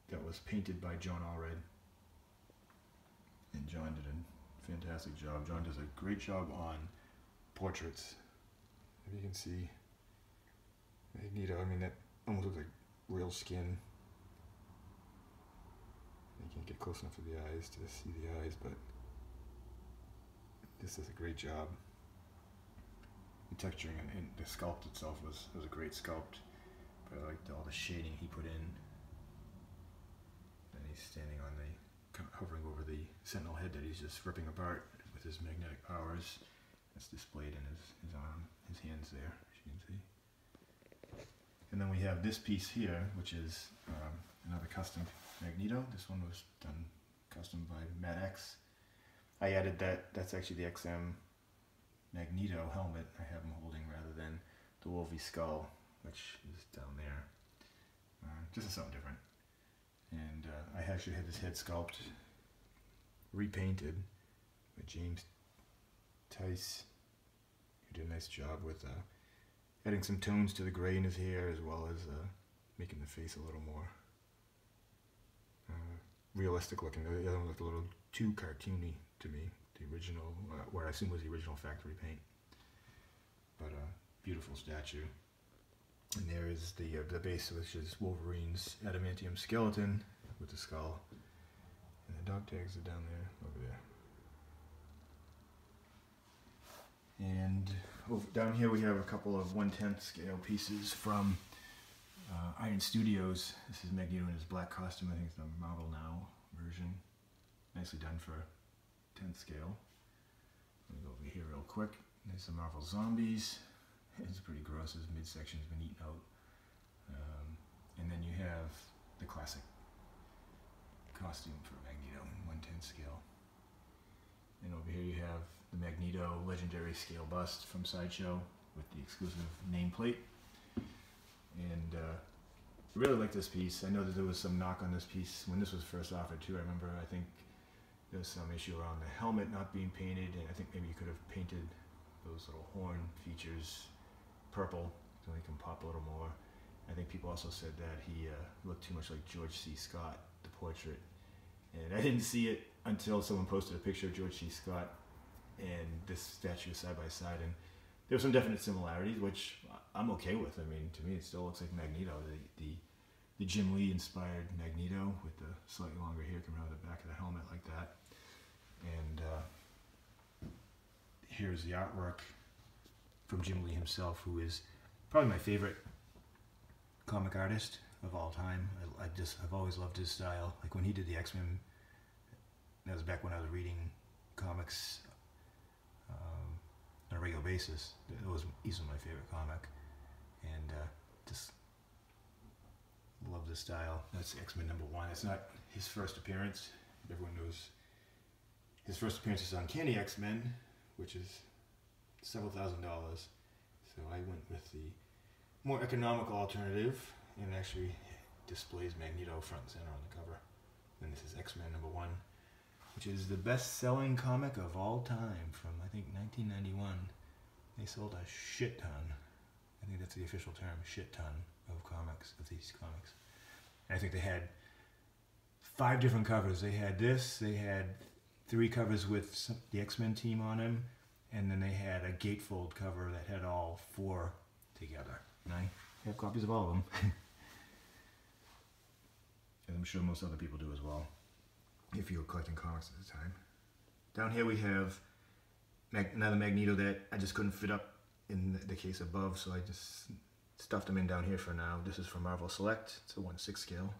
[SPEAKER 1] that was painted by John Allred, and John did a fantastic job. John does a great job on portraits. If you can see Magneto, I mean, that almost looks like real skin. You can't get close enough to the eyes to see the eyes, but this does a great job. The texturing and the sculpt itself was a great sculpt, but I liked all the shading he put in. And he's standing on hovering over the Sentinel head that he's just ripping apart with his magnetic powers. That's displayed in his arm, his hands there, as you can see. And then we have this piece here, which is another custom Magneto. This one was done custom by Matt X. I added that. That's actually the XM Magneto helmet I have him holding rather than the Wolvie skull, which is down there. Just something different. And I actually had this head sculpt repainted by James Tice, who did a nice job with adding some tones to the gray in his hair, as well as making the face a little more
[SPEAKER 2] realistic looking. The other one looked a little too cartoony to me. The original, what I assume was the original factory paint. But beautiful statue. And there is the base, which is Wolverine's adamantium skeleton with the skull. And the dog tags are down there, over there. And down here we have a couple of 1/10 scale pieces from Iron Studios. This is Magneto in his black costume. I think it's the Marvel Now version. Nicely done for 10th scale. Let me go over here real quick. There's some Marvel Zombies. It's pretty gross. His midsection's been eaten out. And then you have the classic costume for Magneto, 1/10 scale. And over here you have the Magneto Legendary Scale Bust from Sideshow with the exclusive nameplate. And I really like this piece. I know that there was some knock on this piece when this was first offered too. I remember, I think there was some issue around the helmet not being painted, and I think maybe you could have painted those little horn features purple so he can pop a little more. I think people also said that he looked too much like George C. Scott, the portrait. And I didn't see it until someone posted a picture of George C. Scott and this statue side by side, and there were some definite similarities, which I'm okay with. I mean, to me, it still looks like Magneto, the Jim Lee inspired Magneto with the slightly longer hair coming out of the back of the helmet like that. And here's the artwork from Jim Lee himself, who is probably my favorite comic artist of all time. I've always loved his style. Like when he did the X-Men, that was back when I was reading comics on a regular basis. It was easily my favorite comic, and just love this style. That's X-Men #1. It's not his first appearance. Everyone knows his first appearance is Uncanny X-Men, which is several $1,000s. So I went with the more economical alternative, and actually displays Magneto front and center on the cover. And this is X-Men #1, which is the best-selling comic of all time from, I think, 1991. They sold a shit ton. I think that's the official term, shit ton of comics, of these comics. And I think they had 5 different covers. They had this, they had 3 covers with the X-Men team on them, and then they had a gatefold cover that had all 4 together. And I have copies of all of them. And I'm sure most other people do as well, if you were collecting comics at the time. Down here we have another Magneto that I just couldn't fit up in the case above, so I just stuffed them in down here for now. This is from Marvel Select. It's a 1/6 scale.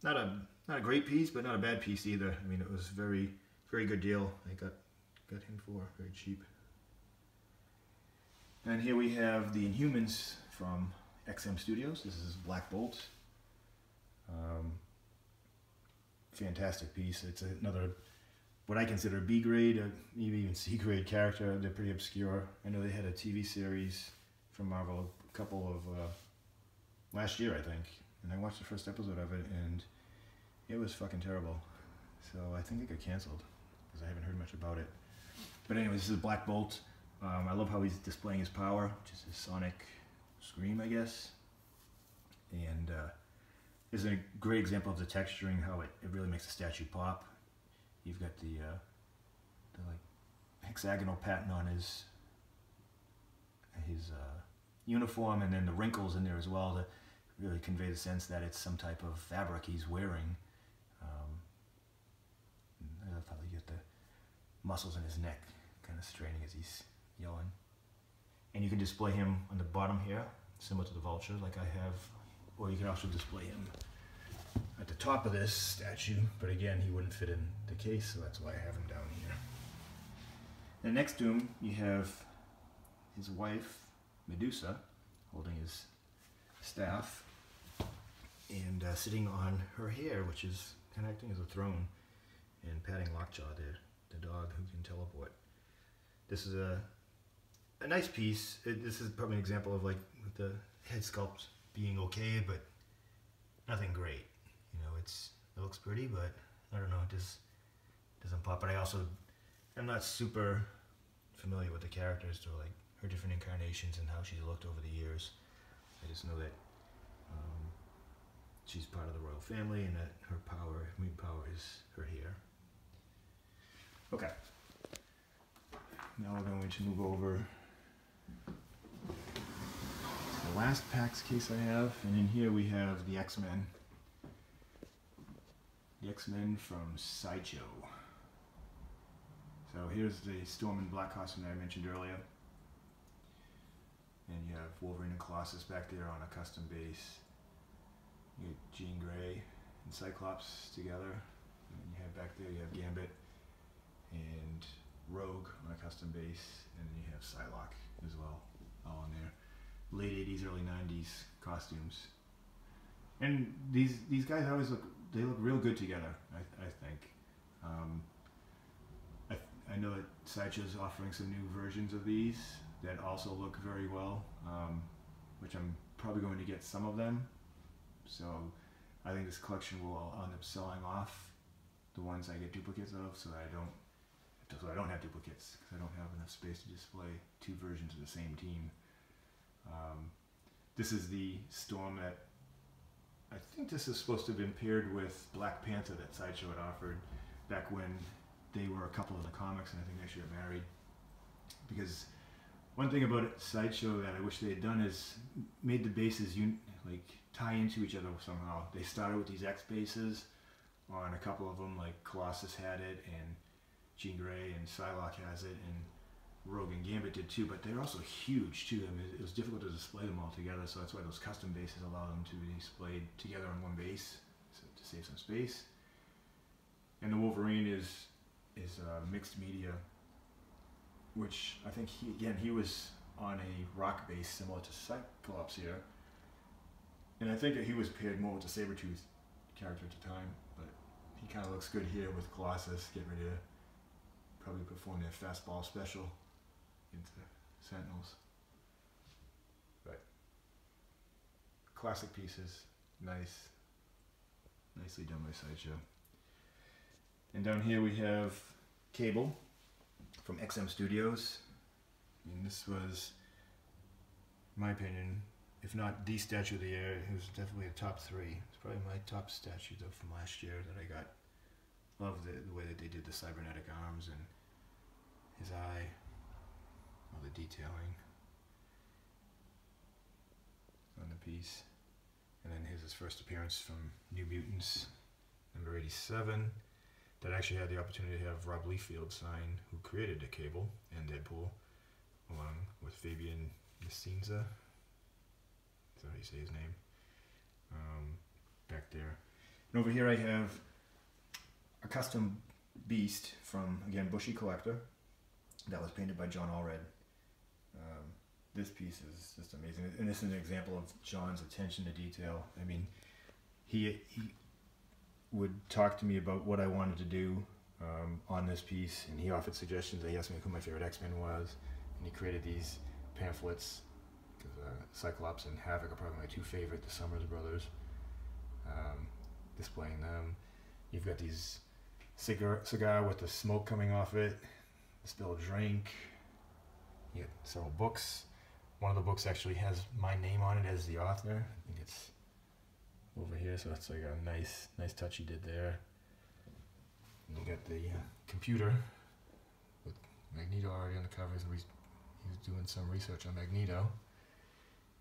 [SPEAKER 2] Not a great piece, but not a bad piece either. I mean, it was very good deal. I got him for very cheap. And here we have the Inhumans from XM Studios. This is Black Bolt. Fantastic piece. It's another, what I consider a B grade, maybe even C grade character. They're pretty obscure. I know they had a TV series from Marvel, a couple of, last year I think. And I watched the first episode of it, and it was fucking terrible. So I think it got canceled, because I haven't heard much about it. But anyway, this is Black Bolt. I love how he's displaying his power, which is his sonic scream, I guess. And this is a great example of the texturing, how it really makes the statue pop. You've got the like hexagonal pattern on his uniform, and then the wrinkles in there as well to really convey the sense that it's some type of fabric he's wearing. I love how you get the muscles in his neck kind of straining as he's yelling. And you can display him on the bottom here, similar to the Vulture like I have, or you can also display him at the top of this statue, but again, he wouldn't fit in the case, so that's why I have him down here. And next to him, you have his wife, Medusa, holding his staff, and sitting on her hair, which is kind of acting as a throne, and patting Lockjaw there, the dog who can teleport. This is a nice piece. This is probably an example of like the head sculpt being okay, but nothing great. You know, it looks pretty, but I don't know, it just doesn't pop. But I'm not super familiar with the characters, or like her different incarnations and how she's looked over the years. I just know that she's part of the royal family and that her power, main power is her hair.
[SPEAKER 1] Okay. Now we're going to move over to the last PAX case I have, and in here we have the X-Men. The X-Men from Sideshow. So here's the Storm and Black costume that I mentioned earlier. And you have Wolverine and Colossus back there on a custom base. You get Jean Grey and Cyclops together. And you have back there, you have Gambit and Rogue on a custom base. And then you have Psylocke as well, all in there. Late 80s, early 90s costumes. And these guys always look, they look real good together, I think. I know that Sideshow's offering some new versions of these that also look very well, which I'm probably going to get some of them. So I think this collection will end up selling off the ones I get duplicates of, so that I don't have duplicates, because I don't have enough space to display two versions of the same team. This is the Storm that I think this is supposed to have been paired with Black Panther that Sideshow had offered back when they were a couple in the comics, and I think they should have married. Because one thing about Sideshow that I wish they had done is made the bases tie into each other somehow. They started with these X bases on a couple of them, like Colossus had it, and Jean Grey and Psylocke has it, and Rogue and Gambit did too, but they're also huge too. I mean, it was difficult to display them all together, so that's why those custom bases allow them to be displayed together on one base, so to save some space. And the Wolverine is mixed media, which I think he was on a rock base similar to Cyclops here, and I think that he was paired more with the Sabretooth character at the time, but he kind of looks good here with Colossus getting ready to probably perform their fastball special into Sentinels. But classic pieces, nicely done by Sideshow. And down here we have Cable from XM Studios. I mean, this was, in my opinion, if not the statue of the year, it was definitely a top 3. It's probably my top statue though from last year that I got. Love the way that they did the cybernetic arms and his eye, all the detailing on the piece. And then his first appearance from New Mutants, number 87. That actually had the opportunity to have Rob Liefeld sign, who created the Cable and Deadpool, along with Fabian Nicieza. Is that how you say his name? Back there. And over here I have a custom Beast from, again, Bushy Collector. That was painted by John Allred. This piece is just amazing. And this is an example of John's attention to detail. I mean, he would talk to me about what I wanted to do on this piece, and he offered suggestions. He asked me who my favorite X-Men was, and he created these pamphlets. Cyclops and Havoc are probably my 2 favorite, the Summers brothers, displaying them. You've got these cigar with the smoke coming off it, a spilled drink. You get several books. One of the books actually has my name on it as the author. I think it's over here, so it's like a nice touch he did there. And you got the computer with Magneto already on the covers. He's doing some research on Magneto,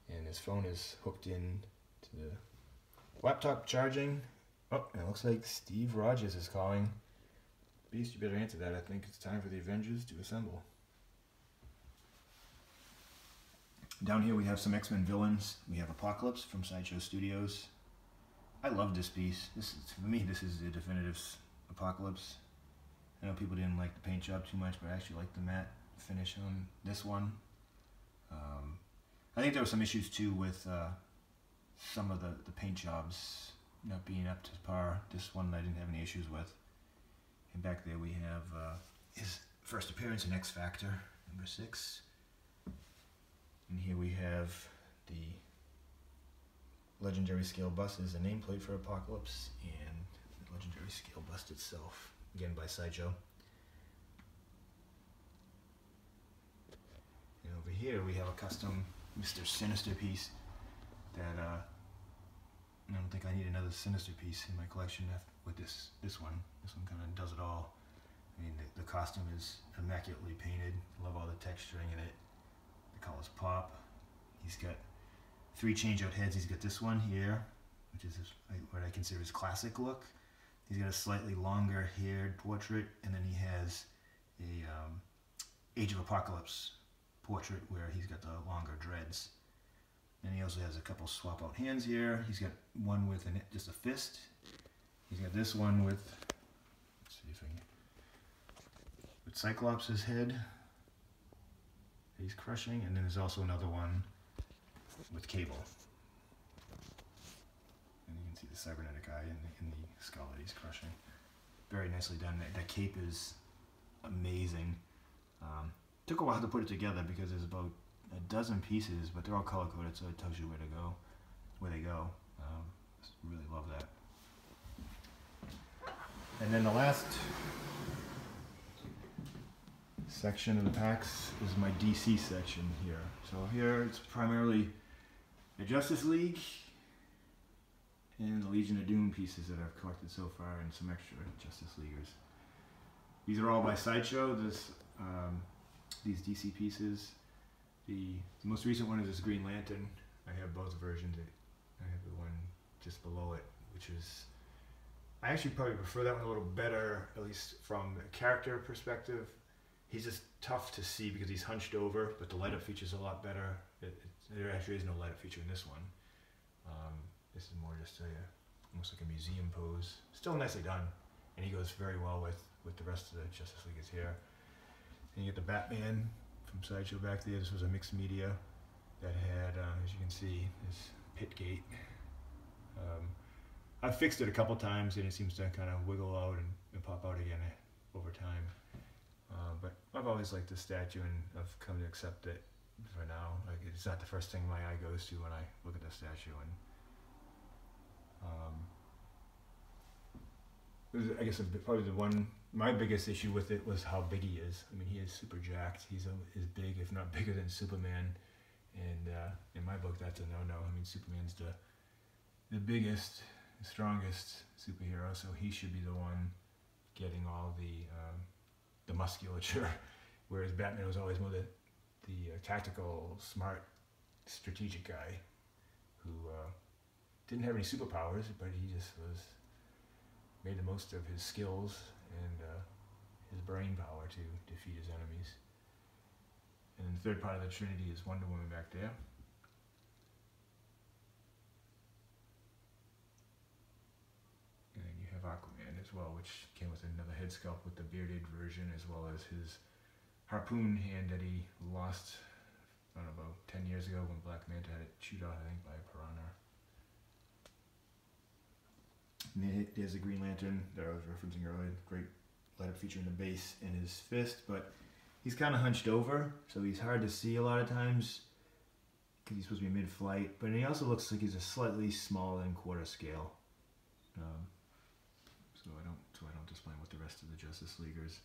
[SPEAKER 1] and his phone is hooked in to the laptop charging. Oh, and it looks like Steve Rogers is calling. Beast, you better answer that. I think it's time for the Avengers to assemble. Down here we have some X-Men villains. We have Apocalypse from Sideshow Studios. I love this piece. For me, this is the definitive Apocalypse. I know people didn't like the paint job too much, but I actually like the matte finish on this one. I think there were some issues too with some of the paint jobs not being up to par. This one I didn't have any issues with. And back there we have his first appearance in X Factor, number 6. And here we have the Legendary Scale Bust as a nameplate for Apocalypse, and the Legendary Scale Bust itself, again by Sideshow. And over here we have a custom Mr. Sinister piece that
[SPEAKER 2] I don't think I need another Sinister piece in my collection with this one. This one kind of does it all. I mean, the costume is immaculately painted. Love all the texturing in it. The colors pop. He's got 3 change-out heads. He's got this one here, which is what I consider his classic look. He's got a slightly longer haired portrait, and then he has a Age of Apocalypse portrait where he's got the longer dreads. And he also has a couple swap out hands here. He's got one with just a fist. He's got this one with, let's see if I can, with Cyclops' head that he's crushing, and then there's also another one with Cable. And you can see the cybernetic eye in the skull that he's crushing. Very nicely done. That cape is amazing. Took a while to put it together because there's about a dozen pieces, but they're all color coded, so it tells you where they go. Really love that. And then the last section of the packs is my DC section here. So here it's primarily the Justice League and the Legion of Doom pieces that I've collected so far, and some extra Justice Leaguers. These are all by Sideshow. These DC pieces. The most recent one is this Green Lantern. I have both versions. I have the one just below it, which is, I actually probably prefer that one a little better, at least from the character perspective. He's just tough to see because he's hunched over, but the light up feature is a lot better. There actually is no light up feature in this one. This is more just almost like a museum pose. Still nicely done, and he goes very well with the rest of the Justice League is here. And you get the Batman from Sideshow back there. This was a mixed media that had, as you can see, this pit gate. I've fixed it a couple times and it seems to kind of wiggle out and pop out again over time. But I've always liked this statue, and I've come to accept it for now. Like, it's not the first thing my eye goes to when I look at the statue. And I guess probably my biggest issue with it was how big he is. I mean, he is super jacked. He's as big, if not bigger than Superman. And in my book, that's a no-no. I mean, Superman's the biggest, strongest superhero, so he should be the one getting all the musculature, whereas Batman was always more the tactical, smart, strategic guy who didn't have any superpowers, but he just made the most of his skills and his brain power to defeat his enemies. And then the third part of the Trinity is Wonder Woman back there. And then you have Aquaman as well, which came with another head sculpt with the bearded version, as well as his harpoon hand that he lost, I don't know, about 10 years ago when Black Manta had it chewed out, I think, by a piranha. And there's the Green Lantern that I was referencing earlier. Great light up feature in the base and his fist, but he's kind of hunched over, so he's hard to see a lot of times because he's supposed to be mid-flight. But he also looks like he's a slightly smaller than quarter scale. So I don't display him with the rest of the Justice Leaguers.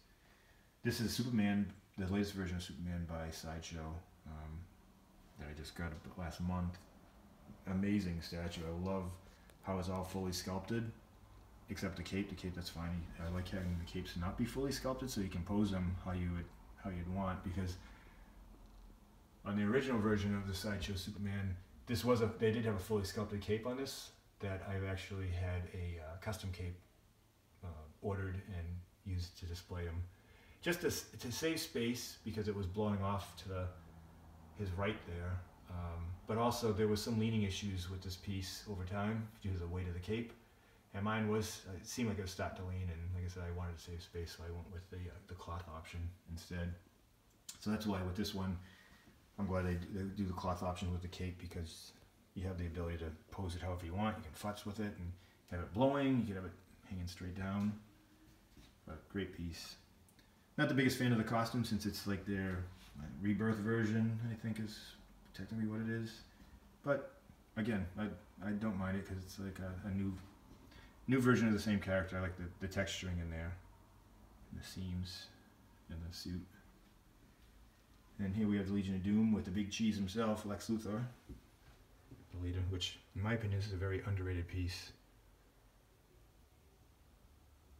[SPEAKER 2] This is Superman, the latest version of Superman by Sideshow that I just got last month. Amazing statue. I love how it's all fully sculpted, except the cape. The cape, that's fine. I like having the capes not be fully sculpted, so you can pose them how you'd want. Because on the original version of the Sideshow Superman, they did have a fully sculpted cape on this. That I've actually had a custom cape ordered and used to display them, just to save space because it was blowing off to his right there. But also there was some leaning issues with this piece over time due to the weight of the cape, and mine it seemed like it was starting to lean, and like I said, I wanted to save space, so I went with the cloth option instead. So that's why with this one, I'm glad they do the cloth option with the cape, because you have the ability to pose it however you want. You can futz with it and have it blowing, you can have it hanging straight down, but great piece. Not the biggest fan of the costume, since it's like their rebirth version, I think is technically what it is, but again, I don't mind it because it's like a new version of the same character. I like the texturing in there, and the seams, and the suit. And here we have the Legion of Doom with the big cheese himself, Lex Luthor. The
[SPEAKER 1] leader, which in my opinion is a very underrated piece.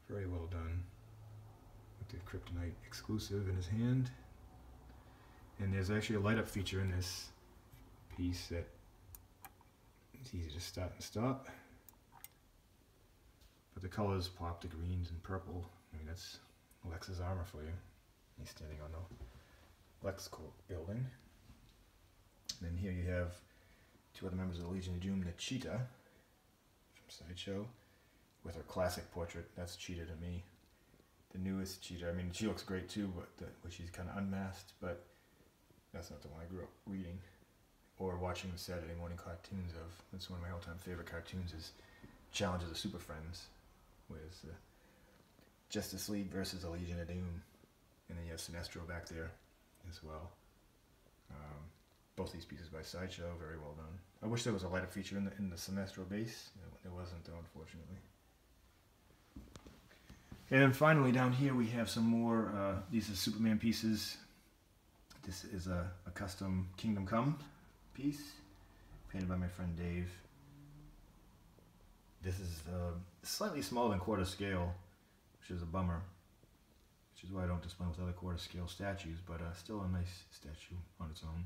[SPEAKER 1] Very well done. With the Kryptonite exclusive in his hand. And there's actually a light up feature in this piece that it's easy to start and stop. But the colors pop, the greens and purple. I mean, that's Lex's armor for you. He's standing on the LexCorp building. And then here you have two other members of the Legion of Doom, the Cheetah from Sideshow, with her classic portrait. That's Cheetah to me. The newest Cheetah. I mean, she looks great too, but she's kind of unmasked, but that's not the one I grew up reading or watching the Saturday morning cartoons of. That's one of my all-time favorite cartoons is Challenge of the Super Friends, with Justice League versus the Legion of Doom. And then you have Sinestro back there as well. Both these pieces by Sideshow, very well done. I wish there was a light up feature in the Sinestro base. There wasn't though, unfortunately. And then finally down here we have some more, these are Superman pieces. This is a custom Kingdom Come piece, painted by my friend Dave. This is slightly smaller than quarter scale, which is a bummer. Which is why I don't display with other quarter scale statues, but still a nice statue on its own.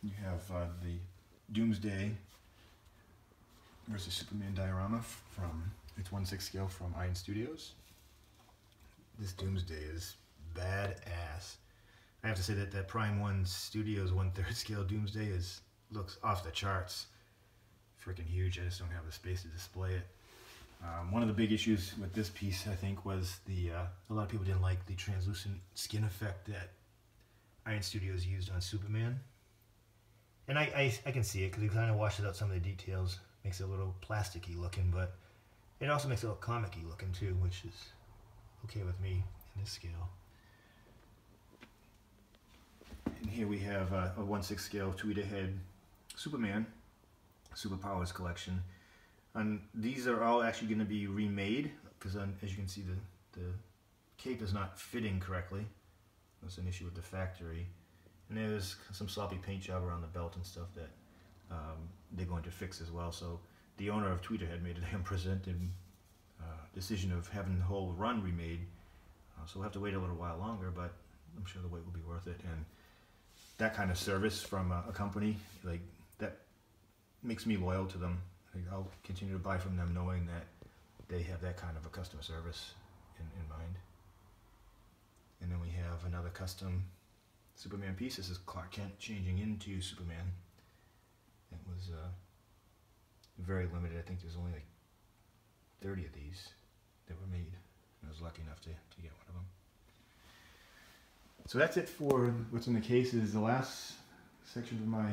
[SPEAKER 1] You have the Doomsday versus Superman diorama from, it's 1/6 scale from Iron Studios. This Doomsday is badass. I have to say that Prime 1 Studios 1/3 scale Doomsday looks off the charts. Freaking huge. I just don't have the space to display it. One of the big issues with this piece, I think, was a lot of people didn't like the translucent skin effect that Iron Studios used on Superman. And I can see it because it kind of washes out some of the details, makes it a little plasticky looking, but it also makes it look comic-y looking too, which is okay with me in this scale. And here we have a 1/6 scale tweet-ahead Superman Superpowers collection. And these are all actually going to be remade because, as you can see, the cape is not fitting correctly. That's an issue with the factory. And there's some sloppy paint job around the belt and stuff that they're going to fix as well. So the owner of Tweeterhead made an unprecedented decision of having the whole run remade. So we'll have to wait a little while longer, but I'm sure the wait will be worth it. And that kind of service from a company like that makes me loyal to them. I'll continue to buy from them knowing that they have that kind of a customer service in mind. And then we have another custom Superman piece. This is Clark Kent changing into Superman. It was very limited. I think there's only like 30 of these that were made. I was lucky enough to get one of them. So that's it for what's in the cases. The last section of my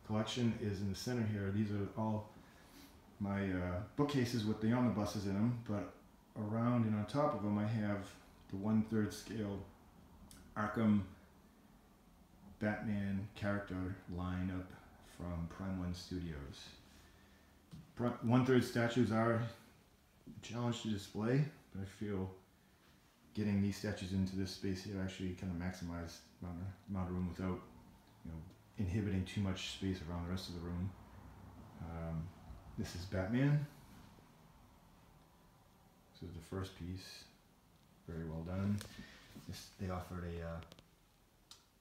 [SPEAKER 1] collection is in the center here. These are all my bookcases with the omnibuses in them, but around and on top of them I have the 1/3 scale Arkham Batman character lineup from Prime 1 Studios. 1/3 statues are a challenge to display, but I feel getting these statues into this space here actually kind of maximize the amount of room without, inhibiting too much space around the rest of the room. This is Batman. This is the first piece. Very well done. They offered a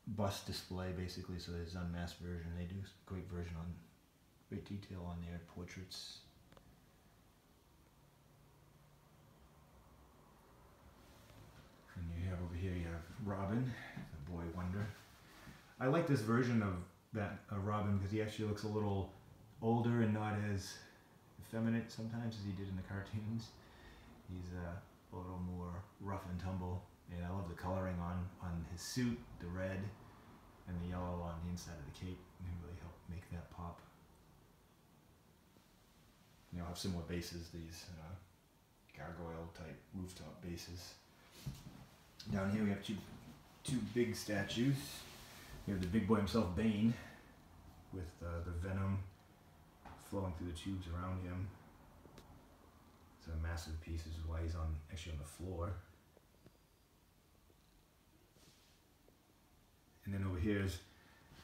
[SPEAKER 1] bust display basically, so there's an unmasked version. They do a great version on great detail on their portraits. And you have over here, you have Robin, the Boy Wonder. I like this version of Robin because he actually looks a little older and not as effeminate sometimes as he did in the cartoons. He's a little more rough and tumble, and I love the coloring on his suit, the red and the yellow on the inside of the cape. They really help make that pop. I'll have similar bases, these gargoyle type rooftop bases. Down here we have two big statues. We have the big boy himself, Bane, with the venom flowing through the tubes around him. It's a massive piece. This is why he's actually on the floor. And then over here is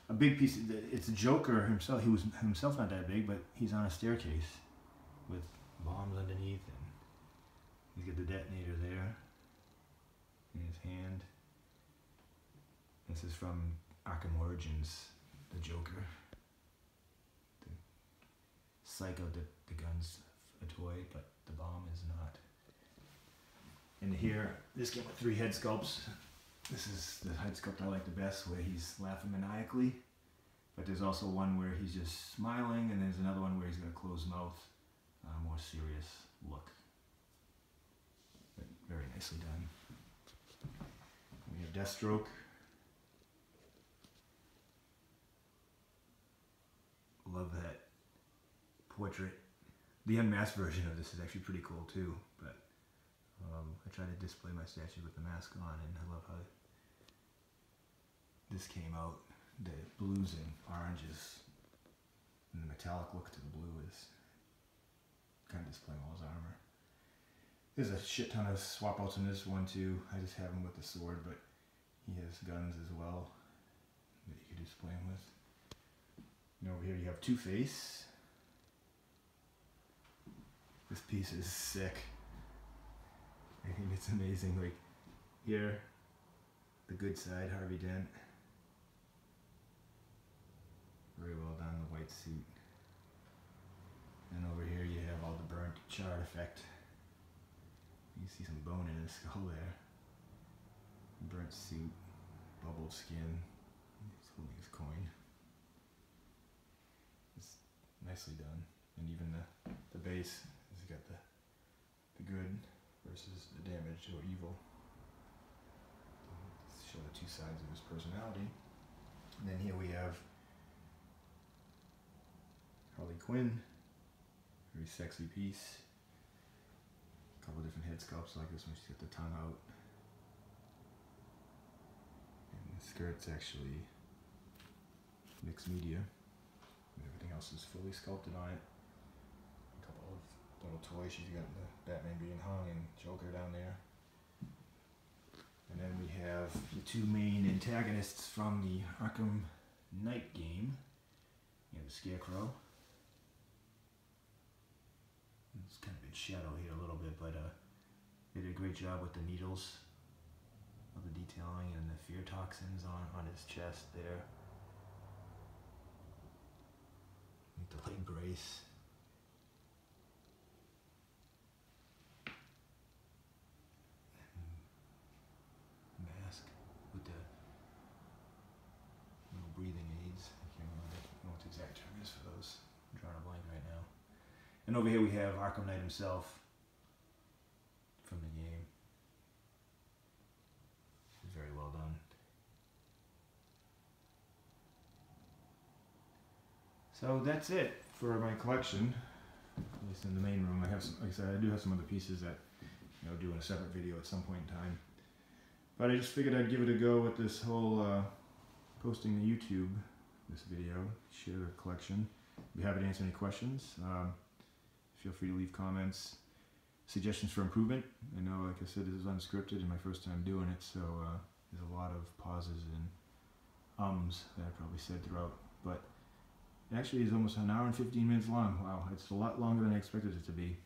[SPEAKER 2] a big piece. It's Joker himself. He was himself not that big, but he's on a staircase with bombs underneath, and he's got the detonator there in his hand. This is from Arkham Origins, the Joker. The Psycho, the gun's a toy, but the bomb is not. And here, this came with 3 head sculpts. This is the head sculpt I like the best, where he's laughing maniacally. But there's also one where he's just smiling, and there's another one where he's got a closed mouth, more serious look. But very nicely done. We have Deathstroke. Love that portrait. The unmasked version of this is actually pretty cool too, but I try to display my statue with the mask on, and I love how this came out. The blues and oranges and the metallic look to the blue is kind of displaying all his armor. There's a shit ton of swap outs in this one too. I just have him with the sword, but he has guns as well that you could display him with. And over here you have Two-Face. This piece is sick. I think it's amazing. Like here, the good side, Harvey Dent. Very well done, the white suit. And over here you have all the burnt, charred effect. You can see some bone in his skull there. Burnt suit, bubbled skin. He's holding his coin. It's nicely done. And even the base has got the good versus the damaged or evil. Show the 2 sides of his personality. And then here we have Harley Quinn, very sexy piece. A couple different head sculpts like this one. She's got the tongue out. And the skirt's actually mixed media. And everything else is fully sculpted on it. A couple of little toys. She's got the Batman being hung and Joker down there. And then we have the 2 main antagonists from the Arkham Knight game. You have the Scarecrow. It's kind of in shadow here a little bit, but they did a great job with the needles of the detailing and the fear toxins on his chest there. With the leg brace. Mask with the little breathing aids. I can't remember what the exact term is for those. I'm drawing a blank right now. And over here we have Arkham Knight himself from the game. Very well done. So that's it for my collection. At least in the main room, I have some, like I said, I do have some other pieces that do in a separate video at some point in time. But I just figured I'd give it a go with this whole posting to YouTube this video, share the collection. If you haven't answered any questions, feel free to leave comments, suggestions for improvement. I know, like I said, this is unscripted and my first time doing it, so there's a lot of pauses and ums that I probably said throughout. But it actually is almost an hour and 15 minutes long. Wow, it's a lot longer than I expected it to be.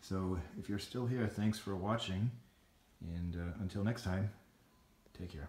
[SPEAKER 2] So if you're still here, thanks for watching, and until next time, take care.